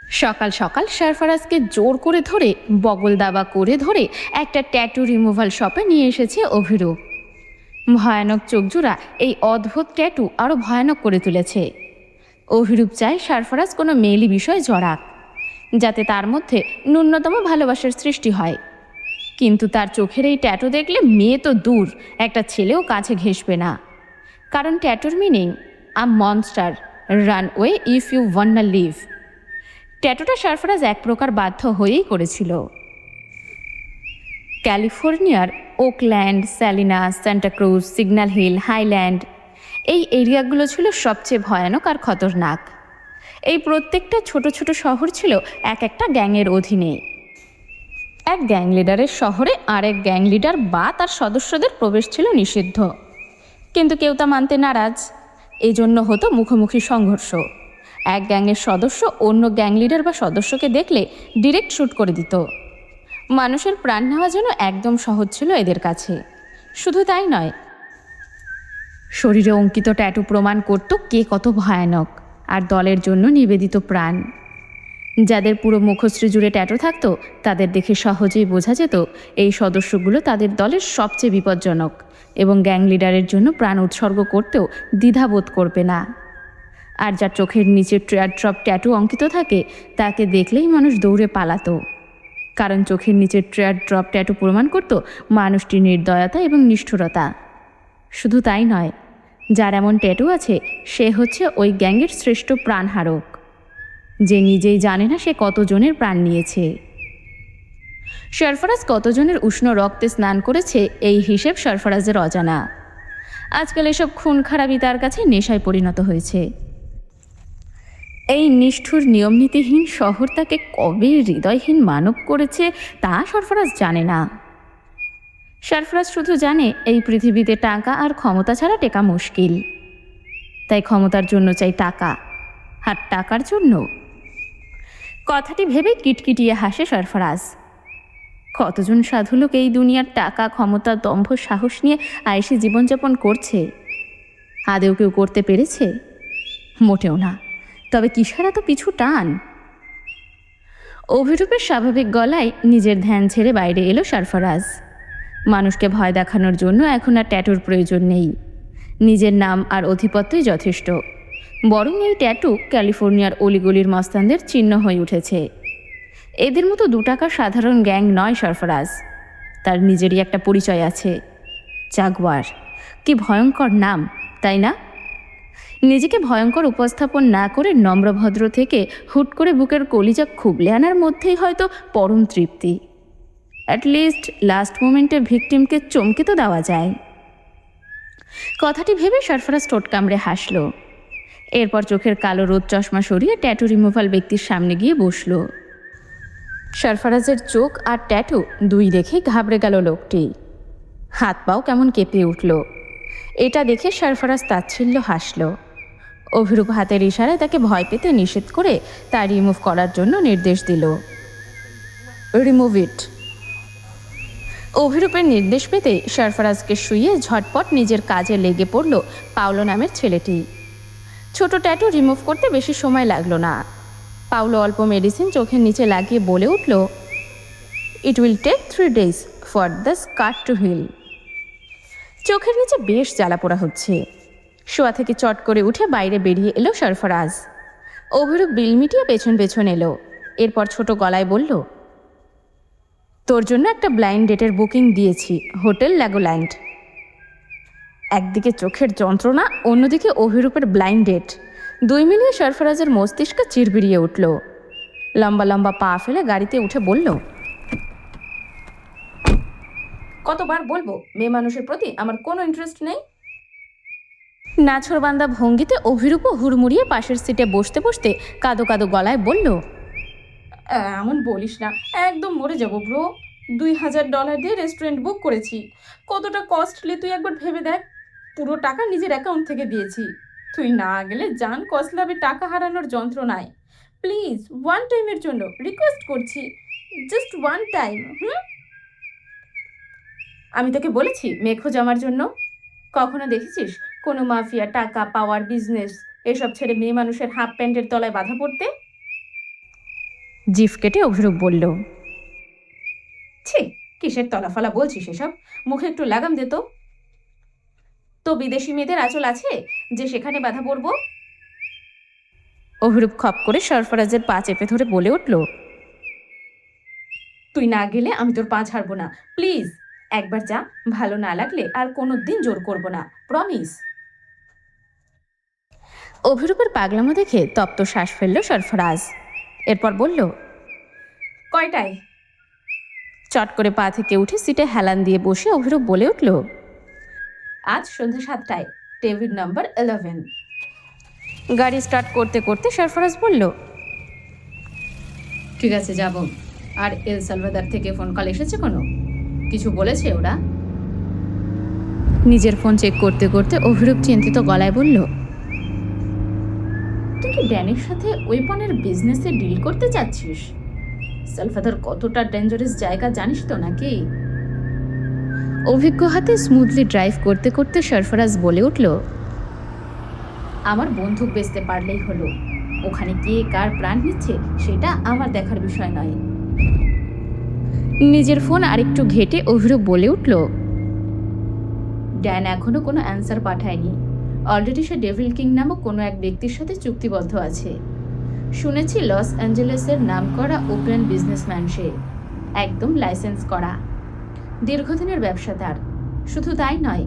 সকাল সকাল সারফারাজকে জোর করে ধরে বগল দাবা করে ধরে একটা ট্যাটু রিমুভাল শপে নিয়ে এসেছে অভিরূপ। ভয়ানক চোখজোড়া এই অদ্ভুত ট্যাটু আরও ভয়ানক করে তুলেছে। অভিরূপ চায় সারফারাজ কোনো মেয়েলি বিষয়ে জড়াক, যাতে তার মধ্যে ন্যূনতম ভালোবাসার সৃষ্টি হয়। কিন্তু তার চোখের এই ট্যাটু দেখলে মেয়ে তো দূর, একটা ছেলেও কাছে ঘেঁষবে না। কারণ ট্যাটুর meaning a monster, run away if you wanna live. ট্যাটুটা সারফারাজ এক প্রকার বাধ্য হয়েই করেছিল। ক্যালিফোর্নিয়ার Oakland, Salinas, Santa Cruz, Signal Hill, Highland এই এরিয়াগুলো ছিল সবচেয়ে ভয়ানক আর খতরনাক। এই প্রত্যেকটা ছোট ছোট শহর ছিল এক একটা গ্যাংয়ের অধীনে। এক গ্যাং লিডারের শহরে আরেক গ্যাং লিডার বা তার সদস্যদের প্রবেশ ছিল নিষিদ্ধ, কিন্তু কেউ তা মানতে নারাজ। এই জন্য হতো মুখোমুখি সংঘর্ষ। এক গ্যাংয়ের সদস্য অন্য গ্যাং লিডার বা সদস্যকে দেখলে ডিরেক্ট শ্যুট করে দিত। মানুষের প্রাণ নেওয়া যেন একদম সহজ ছিল এদের কাছে। শুধু তাই নয়, শরীরে অঙ্কিত ট্যাটু প্রমাণ করত কে কত ভয়ানক আর দলের জন্য নিবেদিত প্রাণ। যাদের পুরো মুখশ্রী জুড়ে ট্যাটু থাকতো তাদের দেখে সহজেই বোঝা যেত এই সদস্যগুলো তাদের দলের সবচেয়ে বিপজ্জনক এবং গ্যাং লিডারের জন্য প্রাণ উৎসর্গ করতেও দ্বিধাবোধ করবে না। আর যার চোখের নিচে ট্রেয়ার ড্রপ ট্যাটু অঙ্কিত থাকে তাকে দেখলেই মানুষ দৌড়ে পালাতো, কারণ চোখের নিচে ট্রেয়ার ড্রপ ট্যাটু প্রমাণ করত মানুষটির নির্দয়তা এবং নিষ্ঠুরতা। শুধু তাই নয়, যার এমন ট্যাটু আছে সে হচ্ছে ওই গ্যাংয়ের শ্রেষ্ঠ প্রাণহারক, যে নিজেই জানে না সে কতজনের প্রাণ নিয়েছে। সারফারাজ কতজনের উষ্ণ রক্তে স্নান করেছে এই হিসেব সারফারাজের অজানা। আজকাল এসব খুন খারাপই তার কাছে নেশায় পরিণত হয়েছে। এই নিষ্ঠুর নিয়মনীতিহীন শহর তাকে কবে হৃদয়হীন মানব করেছে তা সারফারাজ জানে না। সারফারাজ শুধু জানে এই পৃথিবীতে টাকা আর ক্ষমতা ছাড়া টেকা মুশকিল। তাই ক্ষমতার জন্য চাই টাকা, আর টাকার জন্য। কথাটি ভেবে কিটকিটিয়ে হাসে সারফারাজ। কতজন সাধু লোক এই দুনিয়ার টাকা, ক্ষমতা, দম্ভ, সাহস নিয়ে আয়েশি জীবনযাপন করছে। আদেও কেউ করতে পেরেছে? মোটেও না। তবে কিসের এত পিছু টান? অভিরূপের স্বাভাবিক গলায় নিজের ধ্যান ছেড়ে বাইরে এলো সারফারাজ। মানুষকে ভয় দেখানোর জন্য এখন আর ট্যাটুর প্রয়োজন নেই। নিজের নাম আর অধিপত্যই যথেষ্ট। বরং এই ট্যাটু ক্যালিফোর্নিয়ার অলিগলির মস্তানদের চিহ্ন হয়ে উঠেছে। এদের মতো 2 টাকার সাধারণ গ্যাং নয় সারফারাজ। তার নিজেরই একটা পরিচয় আছে, জাগুয়ার। কি ভয়ঙ্কর নাম, তাই না? নিজেকে ভয়ঙ্কর উপস্থাপন না করে নম্রভদ্র থেকে হুট করে বুকের কলিজা খুবলে আনার মধ্যেই হয়তো পরম তৃপ্তি। অ্যাটলিস্ট লাস্ট মোমেন্টে ভিকটিমকে চমকে তো দেওয়া যায়। কথাটি ভেবে সারফারাজ ঠোঁট কামড়ে হাসল। এরপর চোখের কালো রোদ চশমা সরিয়ে ট্যাটু রিমুভাল ব্যক্তির সামনে গিয়ে বসল। সারফারাজের চোখ আর ট্যাটু দুই দেখে ঘাবড়ে গেল লোকটি। হাত পাও কেমন কেঁপে উঠল। এটা দেখে সারফারাজ তাচ্ছিল্য হাসল। অভিরূপ হাতের ইশারায় তাকে ভয় পেতে নিষেধ করে তা রিমুভ করার জন্য নির্দেশ দিল। রিমুভ ইট। অভিরূপের নির্দেশ পেতে সারফারাজকে শুইয়ে ঝটপট নিজের কাজে লেগে পড়ল পাওলো নামের ছেলেটি। ছোট ট্যাটু রিমুভ করতে বেশি সময় লাগলো না। পাওলো অল্প মেডিসিন চোখের নিচে লাগিয়ে বলে উঠল, it will take 3 days for the scar to heal. চোখের নিচে বেশ জ্বালা পোড়া হচ্ছে। শোয়া থেকে চট করে উঠে বাইরে বেরিয়ে এলো সারফারাজ। অভিরূপ বিল মিটিয়ে পেছন পেছন এলো। এরপর ছোট গলায় বলল, তোর জন্য একটা ব্লাইন্ড ডেটের বুকিং দিয়েছি, হোটেল ল্যাগোল্যান্ড। একদিকে চোখের যন্ত্রণা, অন্যদিকে অভিরূপের ব্লাইন্ড ডেট, 2 মিলিয়ে সারফারাজের মস্তিষ্ক চিরবিড়িয়ে উঠল। লম্বা লম্বা পা ফেলে গাড়িতে উঠে বলল, কতবার বলবো মেয়ে মানুষের প্রতি আমার কোনো ইন্টারেস্ট নেই। নাছরবান্দা ভঙ্গিতে অভিরূপও হুড়মুড়িয়ে পাশের সিটে বসতে বসতে কাদো কাদো গলায় বলল, এমন বলিস না, একদম মরে যাবো ব্রো। $2000 দিয়ে রেস্টুরেন্ট বুক করেছি। কতটা কস্টলি তুই একবার ভেবে দেখ। পুরো টাকা নিজের অ্যাকাউন্ট থেকে দিয়েছি। তুই না গেলে জান কসলাবে টাকা হারানোর যন্ত্রণায়। প্লিজ 1 টাইমের জন্য রিকোয়েস্ট করছি, জাস্ট 1 টাইম। আমি তোকে বলেছি মেয়ে খোঁজ আমার জন্য? কখনো দেখেছিস কোনো মাফিয়া টাকা, পাওয়ার, বিজনেস এসব ছেড়ে মেয়ে মানুষের হাফ প্যান্টের তলায় বাধা পড়তে? জিভ কেটে অভিরূপ বলল, ছি, কিসের তলাফলা বলছিস এসব? মুখে একটু লাগাম দে তো। তো বিদেশি মেয়েদের আঁচল আছে যে সেখানে বাধা পড়ব? অভিরূপ খপ করে সরফরাজের পা চেপে ধরে বলে উঠল, তুই না গেলে আমি তোর পা ছাড়বো না, প্লিজ। একবার যা, ভালো না লাগলে আর কোনো দিন জোর করবো না, প্রমিস। অভিরূপের পাগলামো দেখে তপ্ত শ্বাস ফেলল সরফরাজ। এরপর বলল, কয়টায়? চট করে পা থেকে উঠে সিটে হেলান দিয়ে বসে অভিরূপ বলে উঠল, আজ সন্ধ্যা 7টায়, টেবিল নাম্বার 11। গাড়ি স্টার্ট করতে করতে সরফরাজ বলল, ঠিক আছে যাব। আর এল সালভাদার থেকে ফোন কল এসেছে কোনো? কিছু বলেছে ওরা? নিজের ফোন চেক করতে করতে অভিরূপ চিন্তিত গলায় বলল, তুই কি ড্যানির সাথে ওয়েপনের বিজনেসে ডিল করতে চাচ্ছিস? সালভাদার কতটা ডেঞ্জারাস জায়গা জানিস তো নাকি? অভিজ্ঞ হাতে স্মুথলি ড্রাইভ করতে করতে সরফরাজ বলে উঠল, আমার বন্দুক বেচতে পারলেই হলো। ওখানে কে কার প্রাণ নিচ্ছে সেটা আমার দেখার বিষয় নয়। নিজের ফোন আরেকটু ঘেটে অভিরূপ বলে উঠল, ড্যান এখনো কোনো অ্যান্সার পাঠায়নি। অলরেডি সে ডেভিল কিং নামক কোনো এক ব্যক্তির সাথে চুক্তিবদ্ধ আছে। শুনেছি লস অ্যাঞ্জেলেসের নামকরা ওপেন বিজনেসম্যান সে, একদম লাইসেন্স করা, দীর্ঘদিনের ব্যবসা তার। শুধু তাই নয়,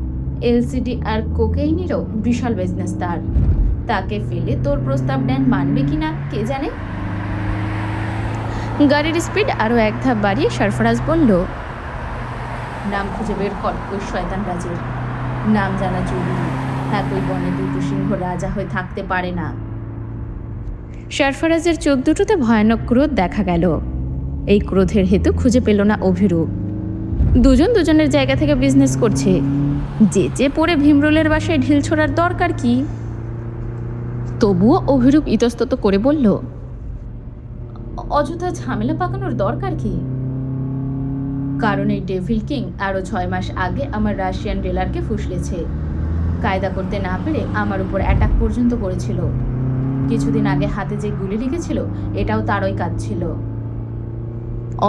এলসিডি আর কোকেইনেরও বিশাল বিজনেস তার। তাকে ফেলে তোর প্রস্তাব ড্যান মানবে কিনা কে জানে। গাড়ির স্পিড আরও এক ধাপ বাড়িয়ে সরফরাজ বলল, নাম খুঁজে বের কর ওই শয়তান রাজের। নাম জানা জরুরি। একই বনে দুটো সিংহ রাজা হয়ে থাকতে পারে না। সরফরাজের চোখ দুটোতে ভয়ানক ক্রোধ দেখা গেল। এই ক্রোধের হেতু খুঁজে পেল না অভিরূপ। দুজন দুজনের জায়গা থেকে বিজনেস করছে, যেচে পড়ে ভীমরুলের বাসায় ঢিল ছোড়ার দরকার কি? তবুও অভিরূপ ইতস্তত করে বলল, অযথা ঝামেলা পাকানোর দরকার কি? কারণ এই ডেভিল কিং আরও 6 মাস আগে আমার রাশিয়ান ডেলারকে ফুসলেছে। কায়দা করতে না পেরে আমার উপর অ্যাটাক পর্যন্ত করেছিল। কিছুদিন আগে হাতে যে গুলি লেগেছিল এটাও তারই কাজ ছিল।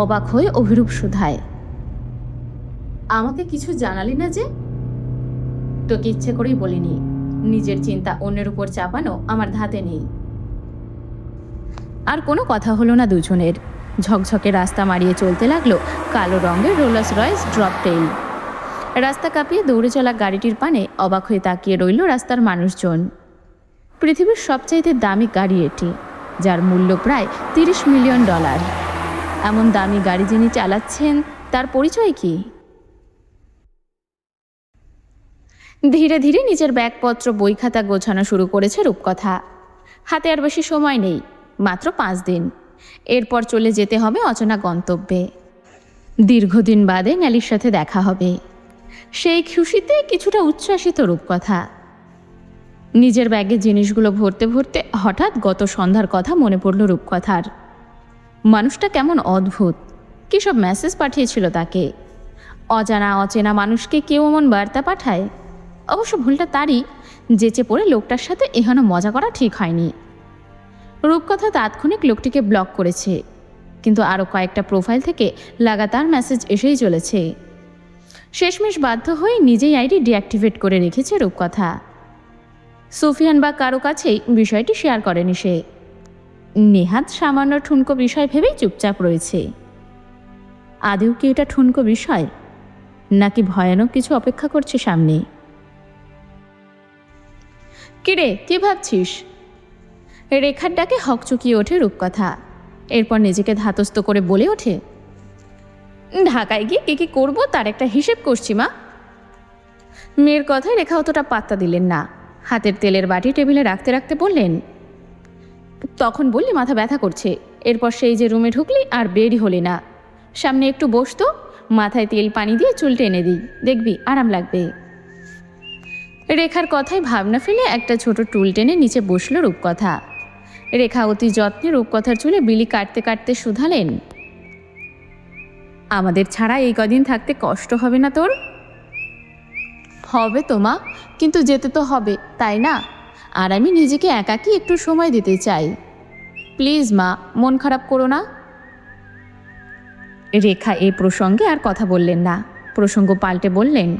অবাক হয়ে অভিরূপ শুধায়, আমাকে কিছু জানালি না যে? তোকে ইচ্ছে করেই বলিনি। নিজের চিন্তা অন্যের উপর চাপানো আমার ধাতে নেই। আর কোনো কথা হলো না দুজনের। ঝকঝকে রাস্তা মারিয়ে চলতে লাগলো কালো রঙের রোলস রয়েস ড্রপ টেইল। রাস্তা কাঁপিয়ে দৌড়ে চলা গাড়িটির পানে অবাক হয়ে তাকিয়ে রইল রাস্তার মানুষজন। পৃথিবীর সবচাইতে দামি গাড়ি এটি, যার মূল্য প্রায় $30 মিলিয়ন। এমন দামি গাড়ি যিনি চালাচ্ছেন তার পরিচয় কি? ধীরে ধীরে নিজের ব্যাগপত্র বই খাতা গোছানো শুরু করেছে রূপকথা। হাতে আর বেশি সময় নেই, মাত্র 5 দিন। এরপর চলে যেতে হবে অচেনা গন্তব্যে। দীর্ঘদিন বাদে ন্যালির সাথে দেখা হবে। সেই খুশিতে কিছুটা উচ্ছ্বাসিত রূপকথা। নিজের ব্যাগে জিনিসগুলো ভরতে ভরতে হঠাৎ গত সন্ধ্যার কথা মনে পড়ল রূপকথার। মানুষটা কেমন অদ্ভুত, কী সব মেসেজ পাঠিয়েছিল তাকে। অজানা অচেনা মানুষকে কেউ এমন বার্তা পাঠায়? অবশ্য ভুলটা তারই, যেচে পড়ে লোকটার সাথে এখানে মজা করা ঠিক হয়নি। রূপকথা তাৎক্ষণিক লোকটিকে ব্লক করেছে, কিন্তু আরও কয়েকটা প্রোফাইল থেকে লাগাতার মেসেজ এসেই চলেছে। শেষমেশ বাধ্য হয়ে নিজেই আইডি ডিঅ্যাক্টিভেট করে রেখেছে রূপকথা। সুফিয়ান বা কারো কাছেই বিষয়টি শেয়ার করেনি সে। নেহাত সামান্য ঠুনকো বিষয় ভেবেই চুপচাপ রয়েছে। আদেও কি এটা ঠুনকো বিষয়, নাকি ভয়ানক কিছু অপেক্ষা করছে সামনে? কিরে, কি ভাবছিস? রেখার ডাকে হকচকিয়ে ওঠে রূপকথা। এরপর নিজেকে ধাতস্থ করে বলে ওঠে, ঢাকায় গিয়ে কী কী করবো তার একটা হিসেব করছি মা। মেয়ের কথায় রেখা অতটা পাত্তা দিলেন না। হাতের তেলের বাটি টেবিলে রাখতে রাখতে বললেন, তখন বললি মাথা ব্যথা করছে। এরপর সেই যে রুমে ঢুকলি আর বেরই হলি না। সামনে একটু বসতো, মাথায় তেল পানি দিয়ে চুল টেনে দিই, দেখবি আরাম লাগবে। রেখার কথায় ভাবনা ফেলে একটা ছোট টুল টেনে নিচে বসল রূপকথা। রেখা অতি যত্নে রূপকথার চুলে বিলি কাটতে কাটতে শুধালেন, আমাদের ছাড়া এই কদিন থাকতে কষ্ট হবে না তোর? হবে তো মা, কিন্তু যেতে তো হবে, তাই না? আর আমি নিজেকে একাকী একটু সময় দিতে চাই। প্লিজ মা, মন খারাপ করো না। রেখা এই প্রসঙ্গে আর কথা বললেন না, প্রসঙ্গ পাল্টে বললেন,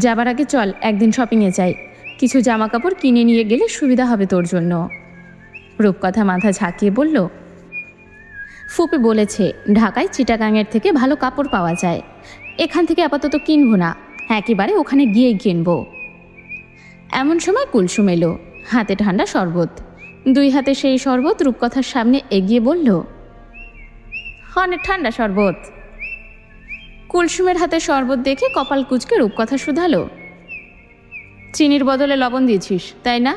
যাবার আগে চল একদিন শপিংয়ে যাই, কিছু জামা কাপড় কিনে নিয়ে গেলে সুবিধা হবে তোর জন্য। রূপকথা মাথা ঝাঁকিয়ে বলল, ফুপি বলেছে ঢাকায় চিটাগাংয়ের থেকে ভালো কাপড় পাওয়া যায়, এখান থেকে আপাতত কিনবো না, একেবারে ওখানে গিয়েই কিনবো। এমন সময় কুলসুম এলো, হাতে ঠান্ডা শরবত, দুই হাতে সেই শরবত রূপকথার সামনে এগিয়ে বলল, অনেক ঠান্ডা শরবত। কুলসুমের হাতে শরবত দেখে কপাল কুঁচকে রূপকথা শুধালো, চিনির বদলে লবণ দিয়েছিস তাই না?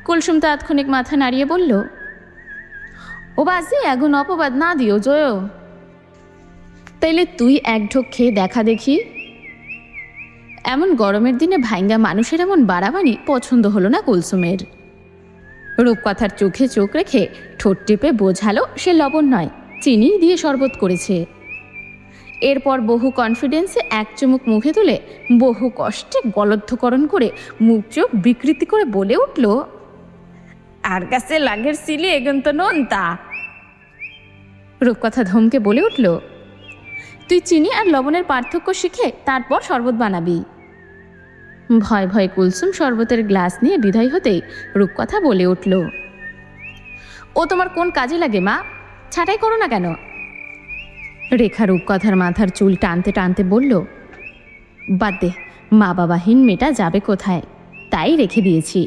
কুলসুম তাৎক্ষণিক মাথা নাড়িয়ে বলল, ও বাসি এখন অপবাদ না দিও জয়। তাইলে তুই এক ঢোক খেয়ে দেখা দেখি। এমন গরমের দিনে ভাইঙ্গা মানুষের এমন বাড়াবাড়ি পছন্দ হলো না কুলসুমের। রূপকথার চোখে চোখ রেখে ঠোঁট টিপে বোঝালো সে লবণ নয়, চিনি দিয়ে শরবত করেছে। এরপর বহু কনফিডেন্সে এক চুমুক মুখে তুলে বহু কষ্টে গলদ্ধকরণ করে মুখ চোখ বিকৃতি করে বলে উঠল, আর কাছে লাগের সিলি এগন তো নোনতা। রূপকথা ধমকে বলে উঠল, তুই চিনি আর লবণের পার্থক্য শিখে তারপর শরবত বানাবি। ভয় ভয়ে কুলসুম শরবতের গ্লাস নিয়ে বিদায় হতেই রূপকথা বলে উঠল, ও তোমার কোন কাজে লাগে মা, ছাঁটাই করো না কেন? রেখা রূপকথার মাথার চুল টানতে টানতে বলল, বাদ দে, মা বাবাহীন মেয়েটা যাবে কোথায়, তাই রেখে দিয়েছি।